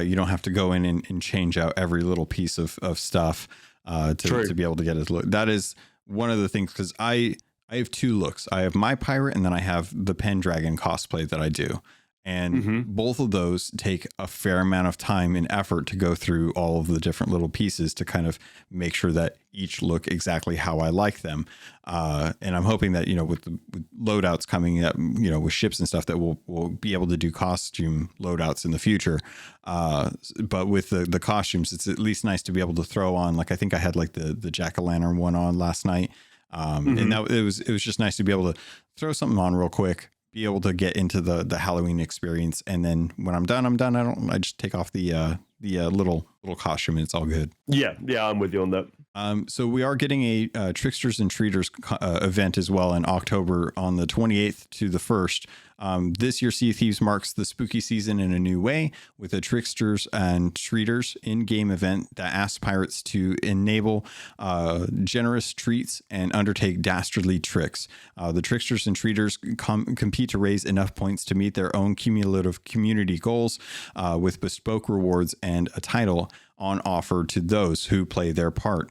you don't have to go in and change out every little piece of stuff to be able to get his look. That is one of the things, because I have two looks. I have my pirate, and then I have the Pendragon cosplay that I do. And both of those take a fair amount of time and effort to go through all of the different little pieces to kind of make sure that each look exactly how I like them. And I'm hoping that, with loadouts coming up, with ships and stuff, that we'll be able to do costume loadouts in the future. But with the costumes, it's at least nice to be able to throw on, like, I think I had like the jack-o'-lantern one on last night. And that it was just nice to be able to throw something on real quick, be able to get into the Halloween experience. And then when I'm done. I just take off the little costume and it's all good. Yeah. I'm with you on that. So we are getting a Tricksters and Treaters event as well in October on the 28th to the 1st. This year, Sea of Thieves marks the spooky season in a new way with a Tricksters and Treaters in-game event that asks pirates to enable generous treats and undertake dastardly tricks. The Tricksters and Treaters compete to raise enough points to meet their own cumulative community goals with bespoke rewards and a title on offer to those who play their part.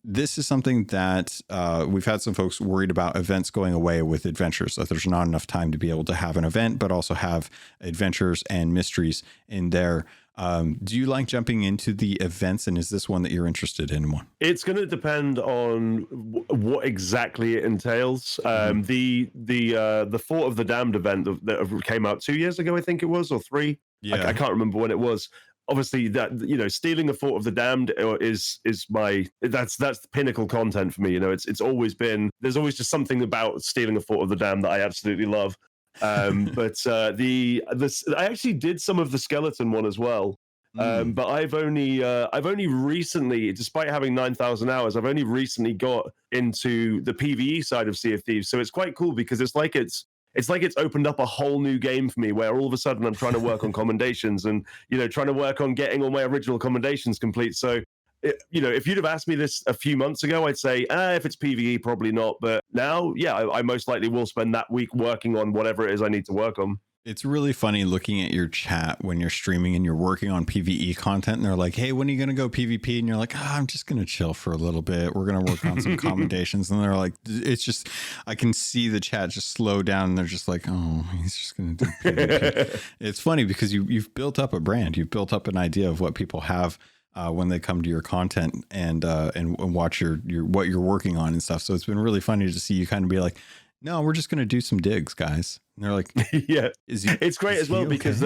This is something that we've had some folks worried about events going away with adventures, that there's not enough time to be able to have an event, but also have adventures and mysteries in there. Do you like jumping into the events, and is this one that you're interested in? One? It's going to depend on what exactly it entails. The Fort of the Damned event that came out 2 years ago, I think it was, or 3. Yeah. I can't remember when it was. Obviously, that stealing a Fort of the Damned is that's pinnacle content for me. It's always been, there's always just something about stealing a Fort of the Damned that I absolutely love. But I actually did some of the skeleton one as well. But I've only recently, despite having 9,000 hours, I've only recently got into the PvE side of Sea of Thieves. So it's quite cool because it's like it's opened up a whole new game for me where all of a sudden I'm trying to work on commendations and, trying to work on getting all my original commendations complete. So, if you'd have asked me this a few months ago, I'd say, if it's PvE, probably not. But now, yeah, I most likely will spend that week working on whatever it is I need to work on. It's really funny looking at your chat when you're streaming and you're working on PvE content and they're like, hey, when are you going to go PvP? And you're like, I'm just going to chill for a little bit. We're going to work on some commendations. And they're like, it's just, I can see the chat just slow down and they're just like, oh, he's just going to do PvP. It's funny because you've built up a brand. You've built up an idea of what people have when they come to your content and watch your what you're working on and stuff. So it's been really funny to see you kind of be like, no, we're just going to do some digs, guys. And they're like, yeah, it's great as well okay? Because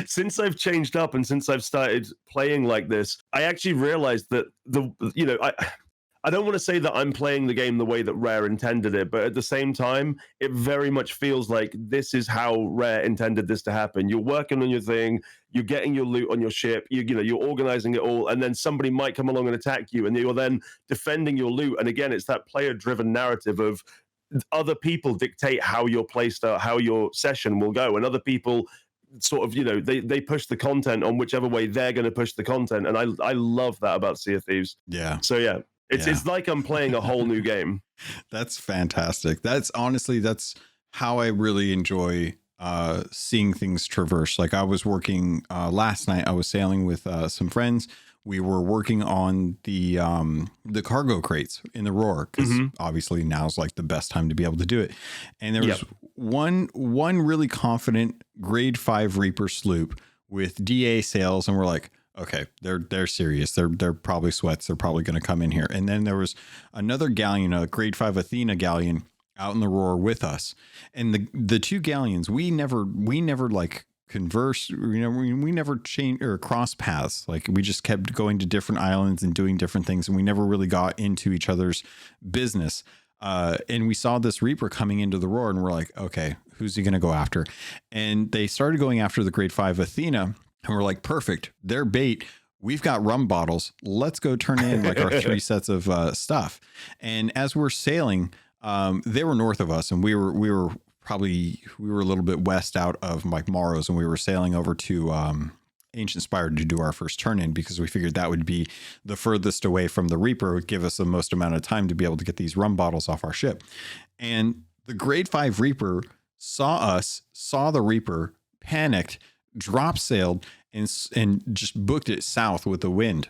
since I've changed up and since I've started playing like this, I actually realized that I don't want to say that I'm playing the game the way that Rare intended it, but at the same time, it very much feels like this is how Rare intended this to happen. You're working on your thing, you're getting your loot on your ship, you're organizing it all, and then somebody might come along and attack you, and you're then defending your loot. And again, it's that player-driven narrative of other people dictate how your playstyle, how your session will go, and other people sort of, they push the content on whichever way they're going to push the content. And I love that about Sea of Thieves. Yeah. So yeah. It's like I'm playing a whole new game. That's fantastic. That's how I really enjoy seeing things traverse. Like I was working last night, I was sailing with some friends. We were working on the cargo crates in the Roar because obviously now's like the best time to be able to do it. And there was one really confident grade 5 Reaper sloop with DA sails, and we're like, okay, they're serious. They're probably sweats. They're probably going to come in here. And then there was another galleon, a grade 5 Athena galleon out in the Roar with us. And the two galleons, we never like converse, we never change or cross paths. Like we just kept going to different islands and doing different things. And we never really got into each other's business. And we saw this Reaper coming into the Roar and we're like, okay, who's he going to go after? And they started going after the grade 5 Athena. And we're like, perfect. They're bait. We've got rum bottles. Let's go turn in like our 3 sets of stuff. And as we're sailing, they were north of us, and we were a little bit west out of like Morrows, and we were sailing over to Ancient Spire to do our first turn in because we figured that would be the furthest away from the Reaper, would give us the most amount of time to be able to get these rum bottles off our ship. And the grade 5 Reaper saw the Reaper, panicked, drop sailed, and just booked it south with the wind.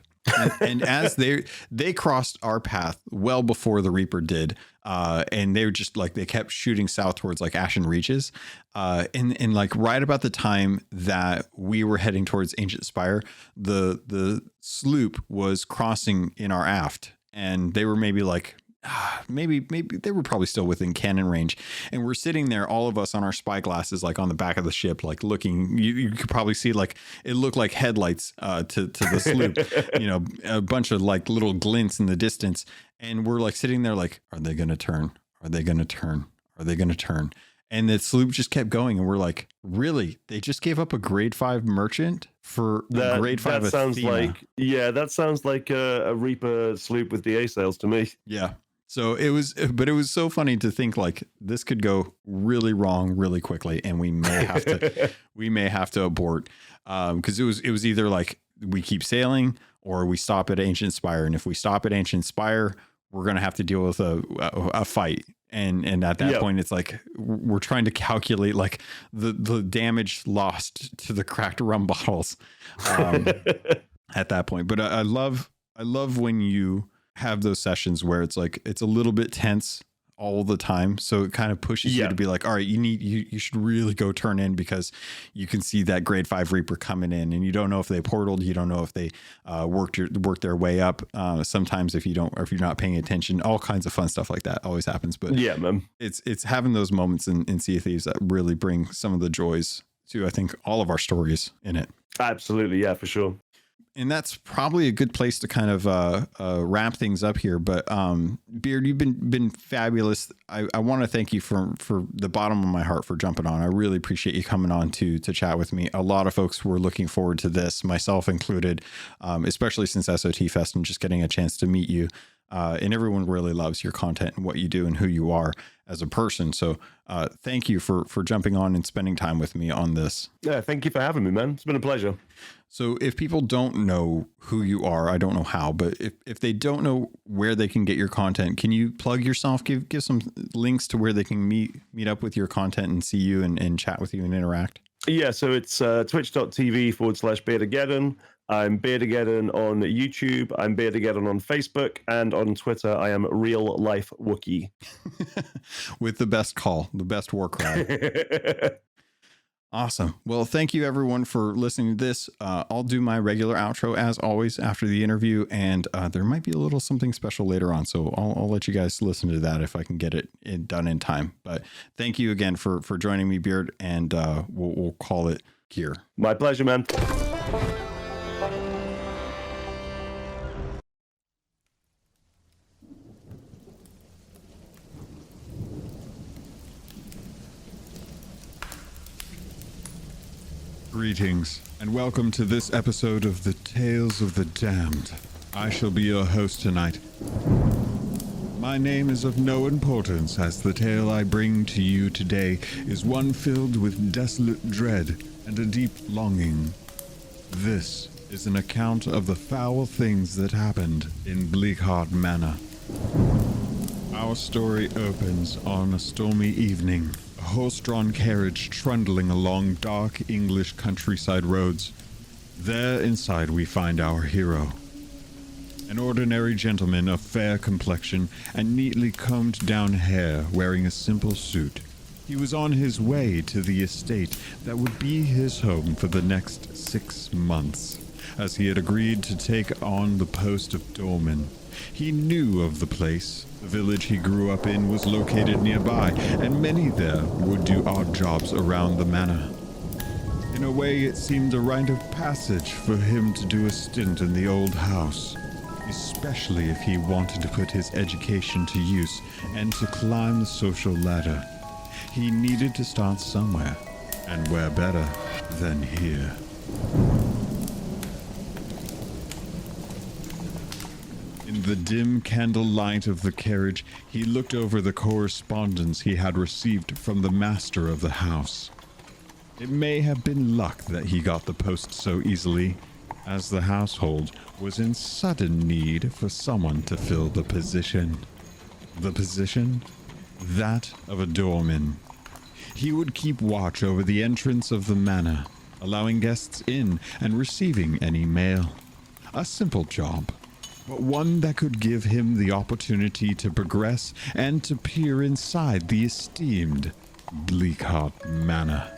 And as they crossed our path well before the Reaper did, and they were just like, they kept shooting south towards like Ashen Reaches, and like right about the time that we were heading towards Ancient Spire, the sloop was crossing in our aft, and they were maybe like, maybe they were probably still within cannon range, and we're sitting there, all of us on our spy glasses, like on the back of the ship, like looking. You could probably see like it looked like headlights to the sloop, a bunch of like little glints in the distance, and we're like sitting there like, are they going to turn? Are they going to turn? Are they going to turn? And the sloop just kept going, and we're like, really? They just gave up a grade 5 merchant for a grade 5 That sounds Athena. that sounds like a Reaper sloop with DA sails to me. Yeah. So it was so funny to think like this could go really wrong really quickly, and we may have to abort because it was either like we keep sailing or we stop at Ancient Spire, and if we stop at Ancient Spire, we're gonna have to deal with a fight, and at that point it's like we're trying to calculate like the damage lost to the cracked rum bottles at that point. But I love when you have those sessions where it's like it's a little bit tense all the time, so it kind of pushes you to be like, all right, you should really go turn in, because you can see that grade 5 Reaper coming in, and you don't know if they portaled, you don't know if they worked their way up. Sometimes if you're not paying attention, all kinds of fun stuff like that always happens. But yeah, man, it's having those moments in Sea of Thieves that really bring some of the joys to, I think, all of our stories in it. Absolutely, yeah, for sure. And that's probably a good place to kind of wrap things up here. But Beard, you've been fabulous. I want to thank you for the bottom of my heart for jumping on. I really appreciate you coming on to chat with me. A lot of folks were looking forward to this, myself included, especially since SOT Fest and just getting a chance to meet you. And everyone really loves your content and what you do and who you are as a person. So thank you for jumping on and spending time with me on this. Yeah, thank you for having me, man. It's been a pleasure. So if people don't know who you are, I don't know how, but if they don't know where they can get your content, can you plug yourself, give some links to where they can meet up with your content and see you and chat with you and interact? Yeah, so it's twitch.tv/Beardageddon. I'm Beardageddon on YouTube. I'm Beardageddon on Facebook, and on Twitter, I am Real Life Wookie. With the best call, the best war cry. Awesome. Well, thank you everyone for listening to this. I'll do my regular outro as always after the interview, and there might be a little something special later on. So I'll let you guys listen to that if I can get it done in time. But thank you again for joining me, Beard, and we'll call it here. My pleasure, man. Greetings, and welcome to this episode of the Tales of the Damned. I shall be your host tonight. My name is of no importance, as the tale I bring to you today is one filled with desolate dread and a deep longing. This is an account of the foul things that happened in Bleakheart Manor. Our story opens on a stormy evening. A horse-drawn carriage trundling along dark English countryside roads. There inside we find our hero. An ordinary gentleman of fair complexion and neatly combed down hair, wearing a simple suit. He was on his way to the estate that would be his home for the next 6 months, as he had agreed to take on the post of doorman. He knew of the place. The village he grew up in was located nearby, and many there would do odd jobs around the manor. In a way, it seemed a rite of passage for him to do a stint in the old house, especially if he wanted to put his education to use and to climb the social ladder. He needed to start somewhere, and where better than here. In the dim candlelight of the carriage, he looked over the correspondence he had received from the master of the house. It may have been luck that he got the post so easily, as the household was in sudden need for someone to fill the position. The position? That of a doorman. He would keep watch over the entrance of the manor, allowing guests in and receiving any mail. A simple job, but one that could give him the opportunity to progress and to peer inside the esteemed Bleakheart Manor.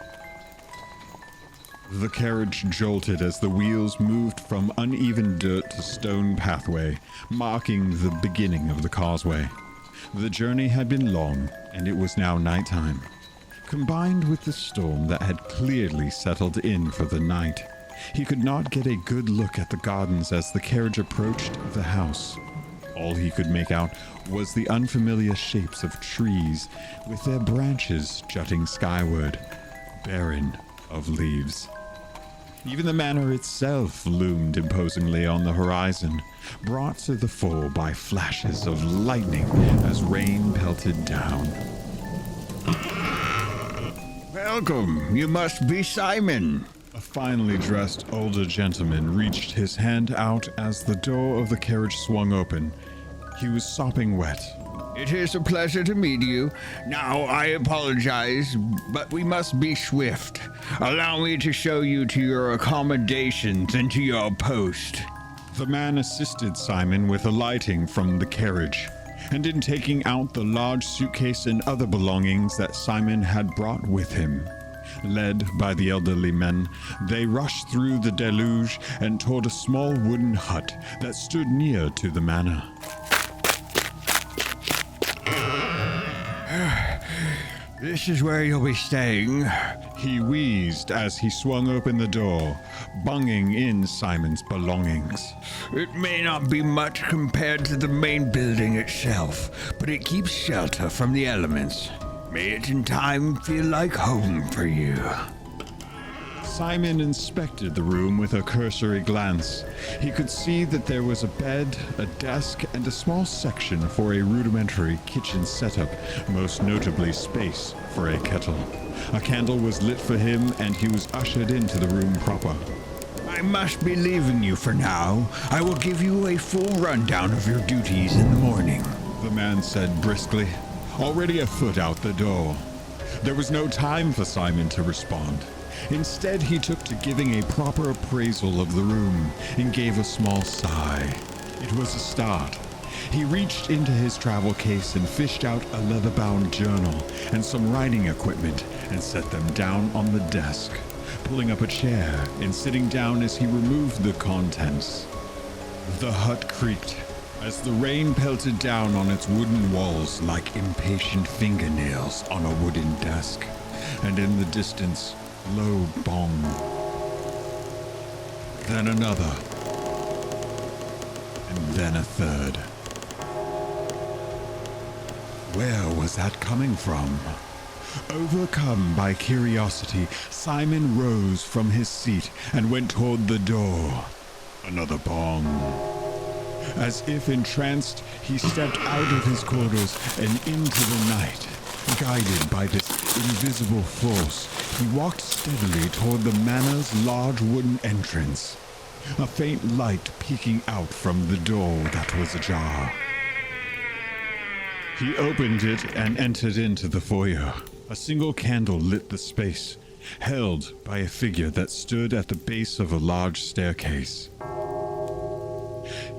The carriage jolted as the wheels moved from uneven dirt to stone pathway, marking the beginning of the causeway. The journey had been long, and it was now nighttime. Combined with the storm that had clearly settled in for the night, he could not get a good look at the gardens as the carriage approached the house. All he could make out was the unfamiliar shapes of trees, with their branches jutting skyward, barren of leaves. Even the manor itself loomed imposingly on the horizon, brought to the fore by flashes of lightning as rain pelted down. Welcome, you must be Simon. A finely dressed older gentleman reached his hand out as the door of the carriage swung open. He was sopping wet. It is a pleasure to meet you. Now, I apologize, but we must be swift. Allow me to show you to your accommodations and to your post. The man assisted Simon with alighting from the carriage, and in taking out the large suitcase and other belongings that Simon had brought with him. Led by the elderly men, they rushed through the deluge and toward a small wooden hut that stood near to the manor. This is where you'll be staying, he wheezed as he swung open the door, bunging in Simon's belongings. It may not be much compared to the main building itself, but it keeps shelter from the elements. May it in time feel like home for you. Simon inspected the room with a cursory glance. He could see that there was a bed, a desk, and a small section for a rudimentary kitchen setup, most notably space for a kettle. A candle was lit for him, and he was ushered into the room proper. I must be leaving you for now. I will give you a full rundown of your duties in the morning, the man said briskly, already a foot out the door. There was no time for Simon to respond. Instead, he took to giving a proper appraisal of the room and gave a small sigh. It was a start. He reached into his travel case and fished out a leather-bound journal and some writing equipment and set them down on the desk, pulling up a chair and sitting down as he removed the contents. The hut creaked as the rain pelted down on its wooden walls like impatient fingernails on a wooden desk, and in the distance, low bong. Then another. And then a third. Where was that coming from? Overcome by curiosity, Simon rose from his seat and went toward the door. Another bong. As if entranced, he stepped out of his quarters and into the night. Guided by this invisible force, he walked steadily toward the manor's large wooden entrance, a faint light peeking out from the door that was ajar. He opened it and entered into the foyer. A single candle lit the space, held by a figure that stood at the base of a large staircase.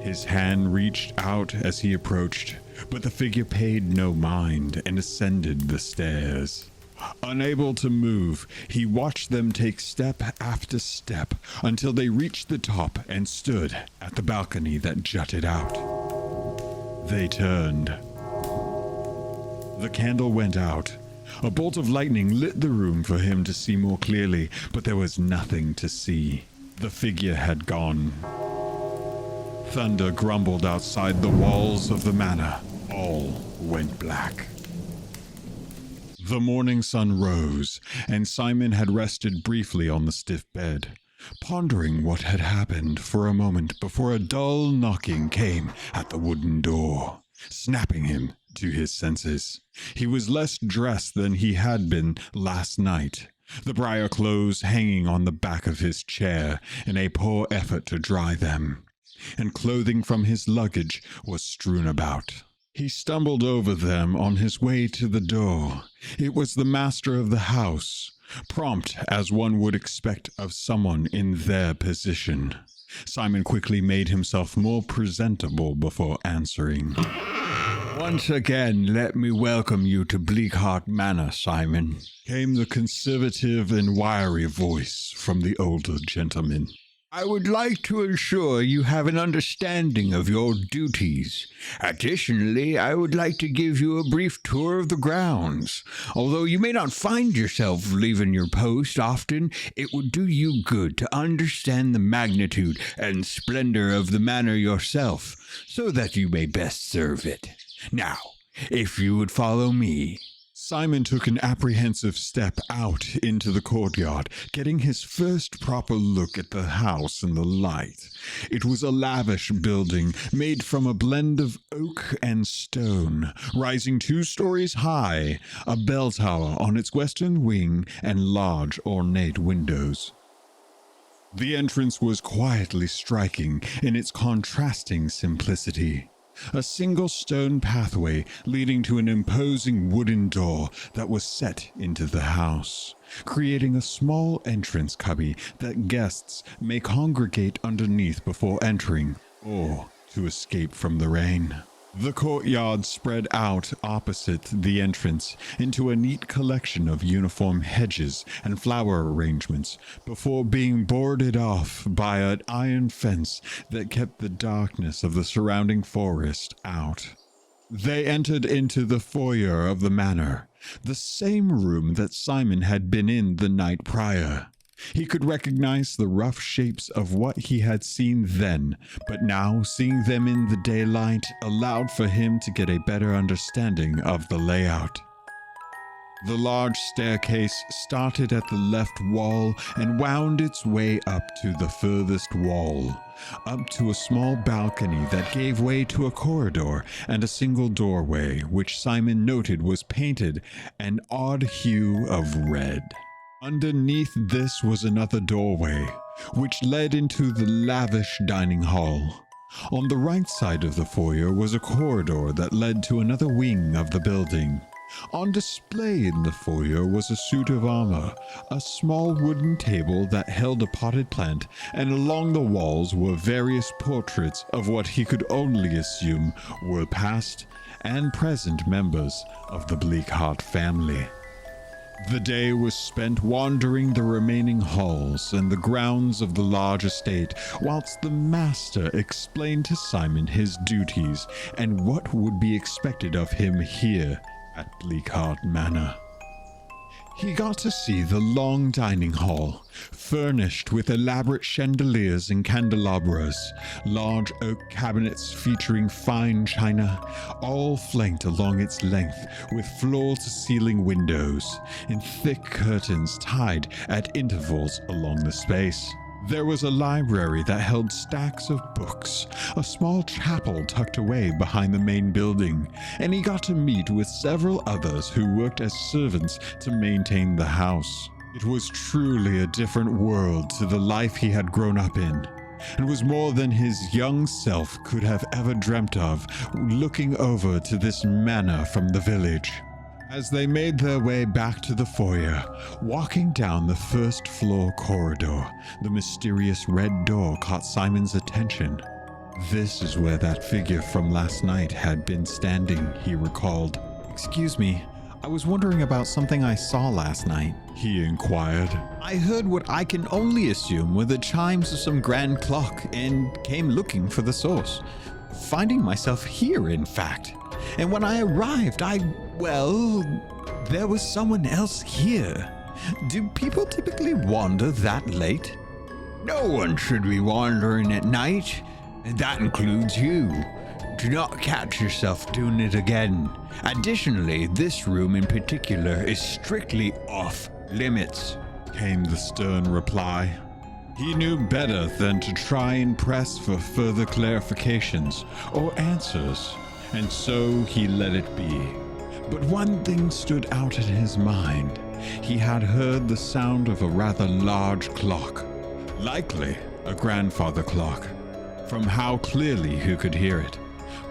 His hand reached out as he approached, but the figure paid no mind and ascended the stairs. Unable to move, he watched them take step after step until they reached the top and stood at the balcony that jutted out. They turned. The candle went out. A bolt of lightning lit the room for him to see more clearly, but there was nothing to see. The figure had gone. Thunder grumbled outside the walls of the manor. All went black. The morning sun rose, and Simon had rested briefly on the stiff bed, pondering what had happened for a moment before a dull knocking came at the wooden door, snapping him to his senses. He was less dressed than he had been last night, the briar clothes hanging on the back of his chair in a poor effort to dry them, and clothing from his luggage was strewn about. He stumbled over them on his way to the door. It was the master of the house, prompt as one would expect of someone in their position. Simon quickly made himself more presentable before answering. Once again, let me welcome you to Bleakheart Manor, Simon, came the conservative and wiry voice from the older gentleman. I would like to ensure you have an understanding of your duties. Additionally, I would like to give you a brief tour of the grounds. Although you may not find yourself leaving your post often, it would do you good to understand the magnitude and splendor of the manor yourself, so that you may best serve it. Now, if you would follow me. Simon took an apprehensive step out into the courtyard, getting his first proper look at the house in the light. It was a lavish building made from a blend of oak and stone, rising 2 stories high, a bell tower on its western wing, and large ornate windows. The entrance was quietly striking in its contrasting simplicity. A single stone pathway leading to an imposing wooden door that was set into the house, creating a small entrance cubby that guests may congregate underneath before entering or to escape from the rain. The courtyard spread out opposite the entrance into a neat collection of uniform hedges and flower arrangements before being boarded off by an iron fence that kept the darkness of the surrounding forest out. They entered into the foyer of the manor, the same room that Simon had been in the night prior. He could recognize the rough shapes of what he had seen then, but now seeing them in the daylight allowed for him to get a better understanding of the layout. The large staircase started at the left wall and wound its way up to the furthest wall, up to a small balcony that gave way to a corridor and a single doorway, which Simon noted was painted an odd hue of red. Underneath this was another doorway, which led into the lavish dining hall. On the right side of the foyer was a corridor that led to another wing of the building. On display in the foyer was a suit of armor, a small wooden table that held a potted plant, and along the walls were various portraits of what he could only assume were past and present members of the Bleakheart family. The day was spent wandering the remaining halls and the grounds of the large estate, whilst the master explained to Simon his duties and what would be expected of him here at Bleakheart Manor. He got to see the long dining hall, furnished with elaborate chandeliers and candelabras, large oak cabinets featuring fine china, all flanked along its length with floor-to-ceiling windows, and thick curtains tied at intervals along the space. There was a library that held stacks of books, a small chapel tucked away behind the main building, and he got to meet with several others who worked as servants to maintain the house. It was truly a different world to the life he had grown up in, and was more than his young self could have ever dreamt of, looking over to this manor from the village. As they made their way back to the foyer, walking down the first floor corridor, the mysterious red door caught Simon's attention. This is where that figure from last night had been standing, he recalled. "Excuse me, I was wondering about something I saw last night," he inquired. "I heard what I can only assume were the chimes of some grand clock and came looking for the source. Finding myself here, in fact. And when I arrived, there was someone else here. Do people typically wander that late?" "No one should be wandering at night. That includes you. Do not catch yourself doing it again. Additionally, this room in particular is strictly off limits," came the stern reply. He knew better than to try and press for further clarifications or answers, and so he let it be. But one thing stood out in his mind. He had heard the sound of a rather large clock, likely a grandfather clock, from how clearly he could hear it.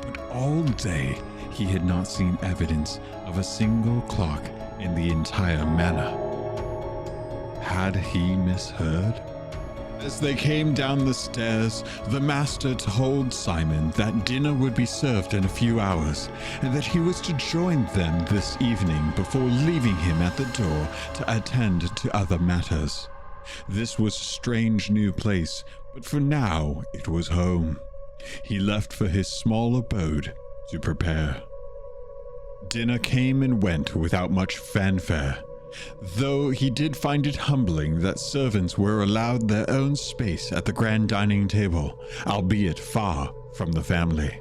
But all day he had not seen evidence of a single clock in the entire manor. Had he misheard? As they came down the stairs, the master told Simon that dinner would be served in a few hours, and that he was to join them this evening before leaving him at the door to attend to other matters. This was a strange new place, but for now it was home. He left for his small abode to prepare. Dinner came and went without much fanfare, though he did find it humbling that servants were allowed their own space at the grand dining table, albeit far from the family.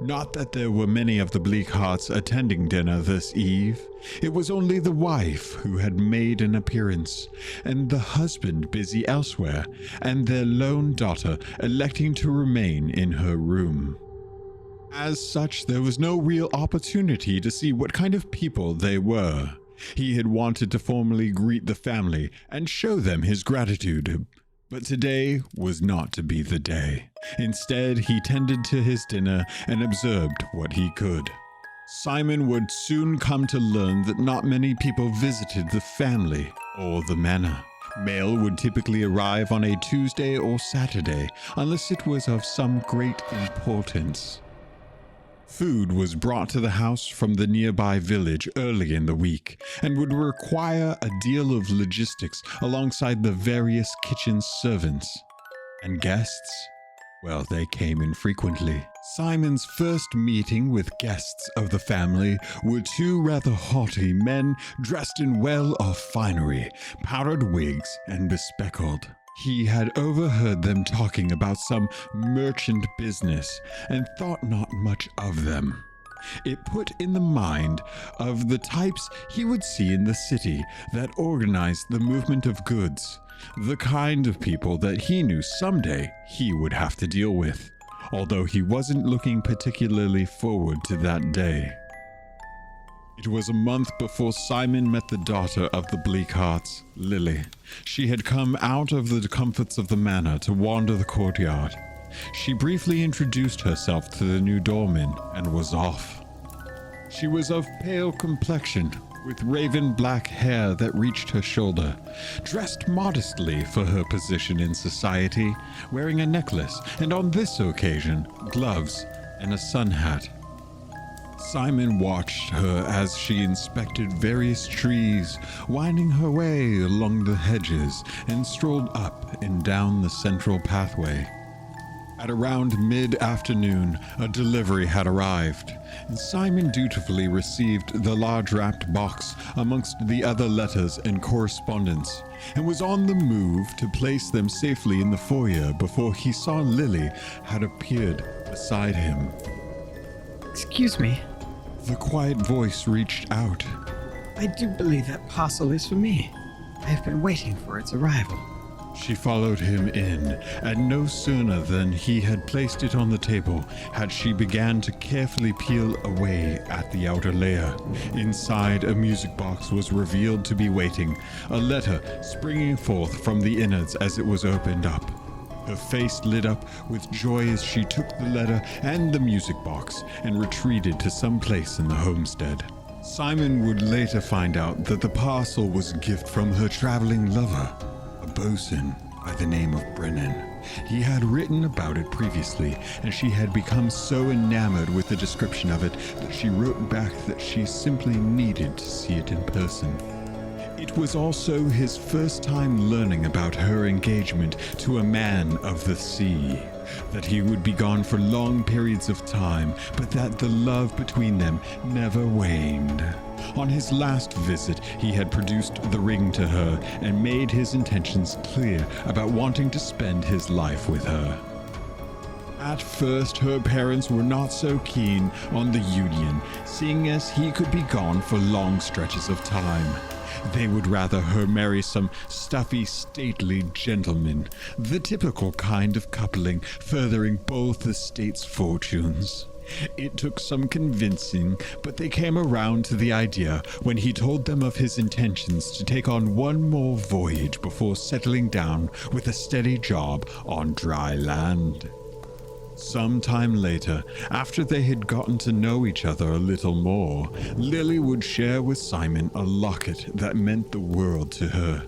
Not that there were many of the Bleakhearts attending dinner this eve. It was only the wife who had made an appearance, and the husband busy elsewhere, and their lone daughter electing to remain in her room. As such, there was no real opportunity to see what kind of people they were. He had wanted to formally greet the family and show them his gratitude, but today was not to be the day. Instead, he tended to his dinner and observed what he could. Simon would soon come to learn that not many people visited the family or the manor. Mail would typically arrive on a Tuesday or Saturday, unless it was of some great importance. Food was brought to the house from the nearby village early in the week, and would require a deal of logistics alongside the various kitchen servants and guests. Well, they came infrequently. Simon's first meeting with guests of the family were two rather haughty men dressed in well-off finery, powdered wigs, and bespectacled. He had overheard them talking about some merchant business and thought not much of them. It put in the mind of the types he would see in the city that organized the movement of goods, the kind of people that he knew someday he would have to deal with, although he wasn't looking particularly forward to that day. It was a month before Simon met the daughter of the Bleakhearts, Lily. She had come out of the comforts of the manor to wander the courtyard. She briefly introduced herself to the new doorman and was off. She was of pale complexion, with raven black hair that reached her shoulder, dressed modestly for her position in society, wearing a necklace, and on this occasion, gloves and a sun hat. Simon watched her as she inspected various trees, winding her way along the hedges, and strolled up and down the central pathway. At around mid-afternoon, a delivery had arrived, and Simon dutifully received the large wrapped box amongst the other letters and correspondence, and was on the move to place them safely in the foyer before he saw Lily had appeared beside him. Excuse me. The quiet voice reached out. I do believe that parcel is for me. I have been waiting for its arrival. She followed him in, and no sooner than he had placed it on the table had she began to carefully peel away at the outer layer. Inside, a music box was revealed to be waiting, a letter springing forth from the innards as it was opened up. Her face lit up with joy as she took the letter and the music box and retreated to some place in the homestead. Simon would later find out that the parcel was a gift from her traveling lover, a bosun by the name of Brennan. He had written about it previously, and she had become so enamored with the description of it that she wrote back that she simply needed to see it in person. It was also his first time learning about her engagement to a man of the sea, that he would be gone for long periods of time, but that the love between them never waned. On his last visit, he had produced the ring to her and made his intentions clear about wanting to spend his life with her. At first, her parents were not so keen on the union, seeing as he could be gone for long stretches of time. They would rather her marry some stuffy, stately gentleman, the typical kind of coupling furthering both estates' fortunes. It took some convincing, but they came around to the idea when he told them of his intentions to take on one more voyage before settling down with a steady job on dry land. Some time later, after they had gotten to know each other a little more, Lily would share with Simon a locket that meant the world to her.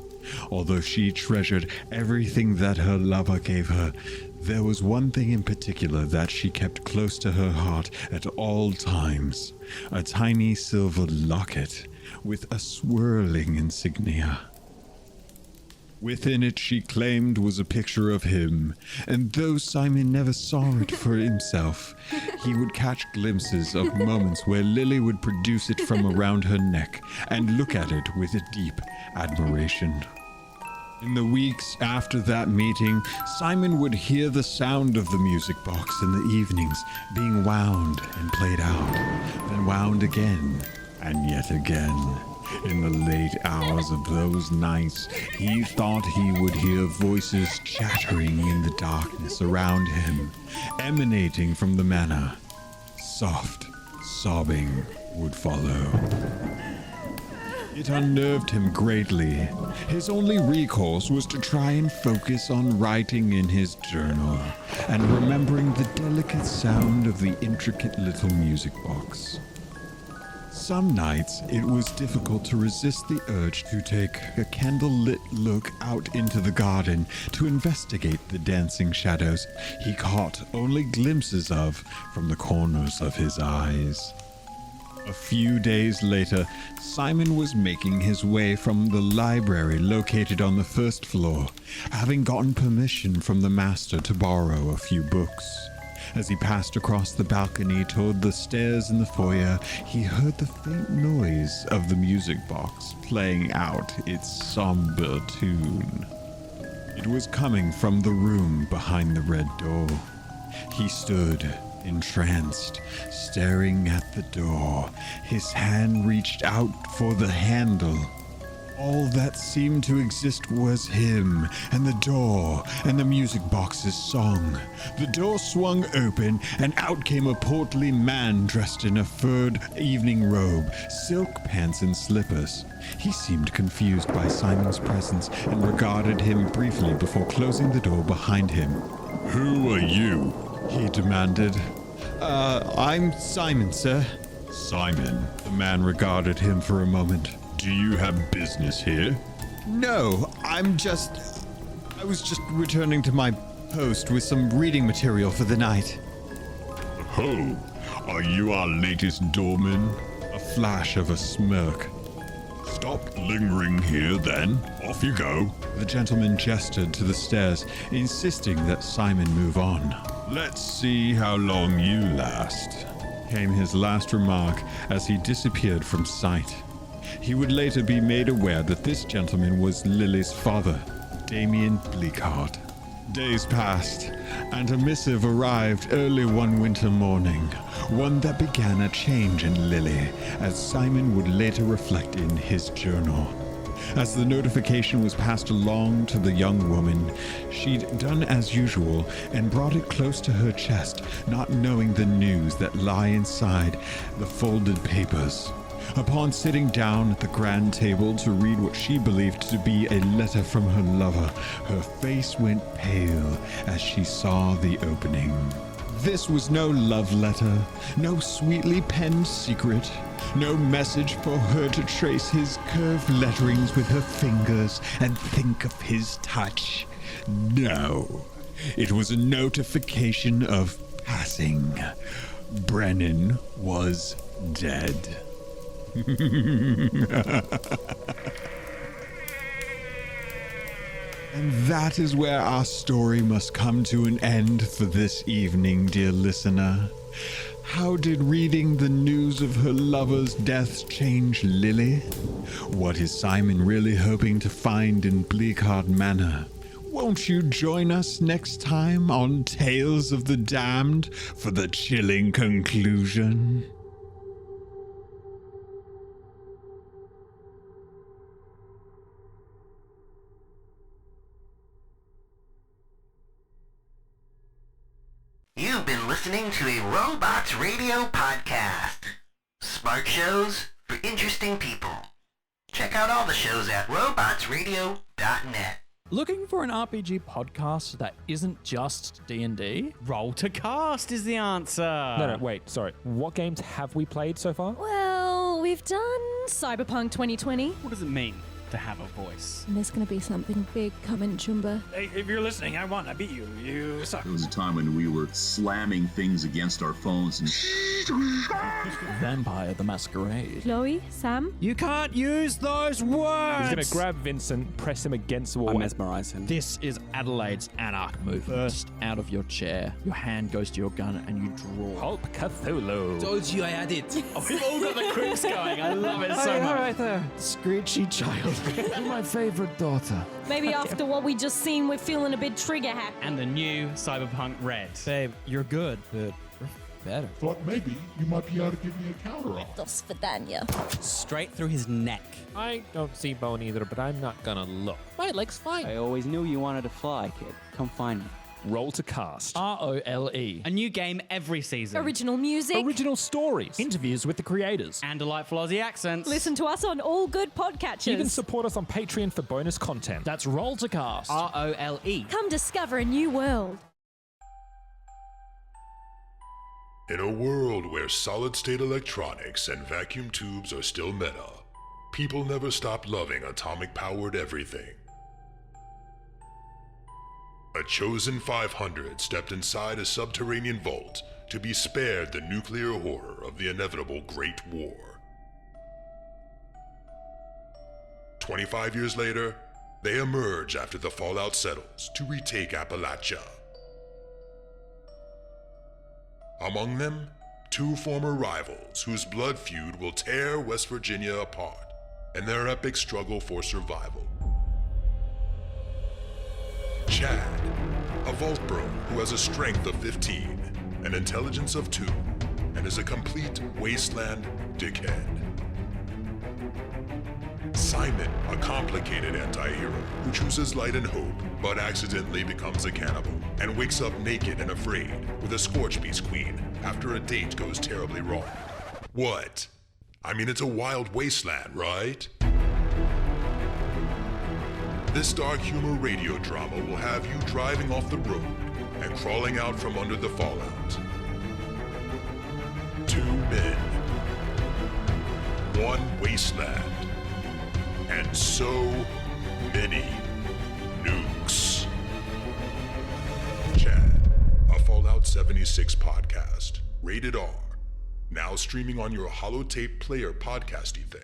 Although she treasured everything that her lover gave her, there was one thing in particular that she kept close to her heart at all times: a tiny silver locket with a swirling insignia. Within it, she claimed, was a picture of him, and though Simon never saw it for himself, he would catch glimpses of moments where Lily would produce it from around her neck and look at it with a deep admiration. In the weeks after that meeting, Simon would hear the sound of the music box in the evenings being wound and played out, then wound again and yet again. In the late hours of those nights, he thought he would hear voices chattering in the darkness around him, emanating from the manor. Soft sobbing would follow. It unnerved him greatly. His only recourse was to try and focus on writing in his journal and remembering the delicate sound of the intricate little music box. Some nights, it was difficult to resist the urge to take a candle-lit look out into the garden to investigate the dancing shadows he caught only glimpses of from the corners of his eyes. A few days later, Simon was making his way from the library located on the first floor, having gotten permission from the master to borrow a few books. As he passed across the balcony toward the stairs in the foyer, he heard the faint noise of the music box playing out its somber tune. It was coming from the room behind the red door. He stood, entranced, staring at the door. His hand reached out for the handle. All that seemed to exist was him, and the door, and the music box's song. The door swung open, and out came a portly man dressed in a furred evening robe, silk pants, and slippers. He seemed confused by Simon's presence and regarded him briefly before closing the door behind him. "Who are you?" he demanded. I'm Simon, sir." "Simon?" The man regarded him for a moment. "Do you have business here?" "No, I was just returning to my post with some reading material for the night." "Oh, are you our latest doorman?" A flash of a smirk. "Stop lingering here, then. Off you go." The gentleman gestured to the stairs, insisting that Simon move on. "Let's see how long you last," came his last remark as he disappeared from sight. He would later be made aware that this gentleman was Lily's father, Damien Bleakheart. Days passed, and a missive arrived early one winter morning, one that began a change in Lily, as Simon would later reflect in his journal. As the notification was passed along to the young woman, she'd done as usual and brought it close to her chest, not knowing the news that lay inside the folded papers. Upon sitting down at the grand table to read what she believed to be a letter from her lover, her face went pale as she saw the opening. This was no love letter, no sweetly penned secret, no message for her to trace his curved letterings with her fingers and think of his touch. No, it was a notification of passing. Brennan was dead. And that is where our story must come to an end for this evening, dear listener. How did reading the news of her lover's death change Lily? What is Simon really hoping to find in Bleakheart Manor? Won't you join us next time on Tales of the Damned for the chilling conclusion? You've been listening to a Robots Radio podcast. Smart shows for interesting people. Check out all the shows at robotsradio.net. Looking for an RPG podcast that isn't just D&D? Roll to Cast is the answer. No, wait, sorry. What games have we played so far? Well, we've done Cyberpunk 2020. What does it mean to have a voice? And there's going to be something big coming, Chumba. Hey, if you're listening, I won. I beat you. You suck. There was a time when we were slamming things against our phones and Vampire the Masquerade. Chloe, Sam? You can't use those words. He's going to grab Vincent, press him against the wall. I mesmerize him. This is Adelaide's Anarch move. Burst out of your chair. Your hand goes to your gun and you draw. Hulk Cthulhu. Told you I had it. Oh, we've all got the quips going. I love it so much. right there. Screechy child. My favorite daughter. Maybe after what we just seen, we're feeling a bit trigger happy. And the new Cyberpunk Red. Babe, you're good, but we're better. Thought maybe you might be able to give me a counter offer. Dos Vidania. Straight through his neck. I don't see bone either, but I'm not gonna look. My leg's fine. I always knew you wanted to fly, kid. Come find me. Roll to Cast. ROLE. A new game every season. Original music. Original stories. Interviews with the creators. And delightful Aussie accents. Listen to us on all good podcatchers. Even support us on Patreon for bonus content. That's Roll to Cast. ROLE. Come discover a new world. In a world where solid-state electronics and vacuum tubes are still meta, people never stopped loving atomic-powered everything. A chosen 500 stepped inside a subterranean vault to be spared the nuclear horror of the inevitable Great War. 25 years later, they emerge after the fallout settles to retake Appalachia. Among them, 2 former rivals whose blood feud will tear West Virginia apart in their epic struggle for survival. Chad, a vault bro who has a strength of 15, an intelligence of 2, and is a complete wasteland dickhead. Simon, a complicated anti-hero who chooses light and hope, but accidentally becomes a cannibal and wakes up naked and afraid with a Scorchbeast queen after a date goes terribly wrong. What? I mean, it's a wild wasteland, right? This dark humor radio drama will have you driving off the road and crawling out from under the fallout. 2 men, 1 wasteland, and so many nukes. Chad, a Fallout 76 podcast, rated R, now streaming on your holotape player podcasty thing.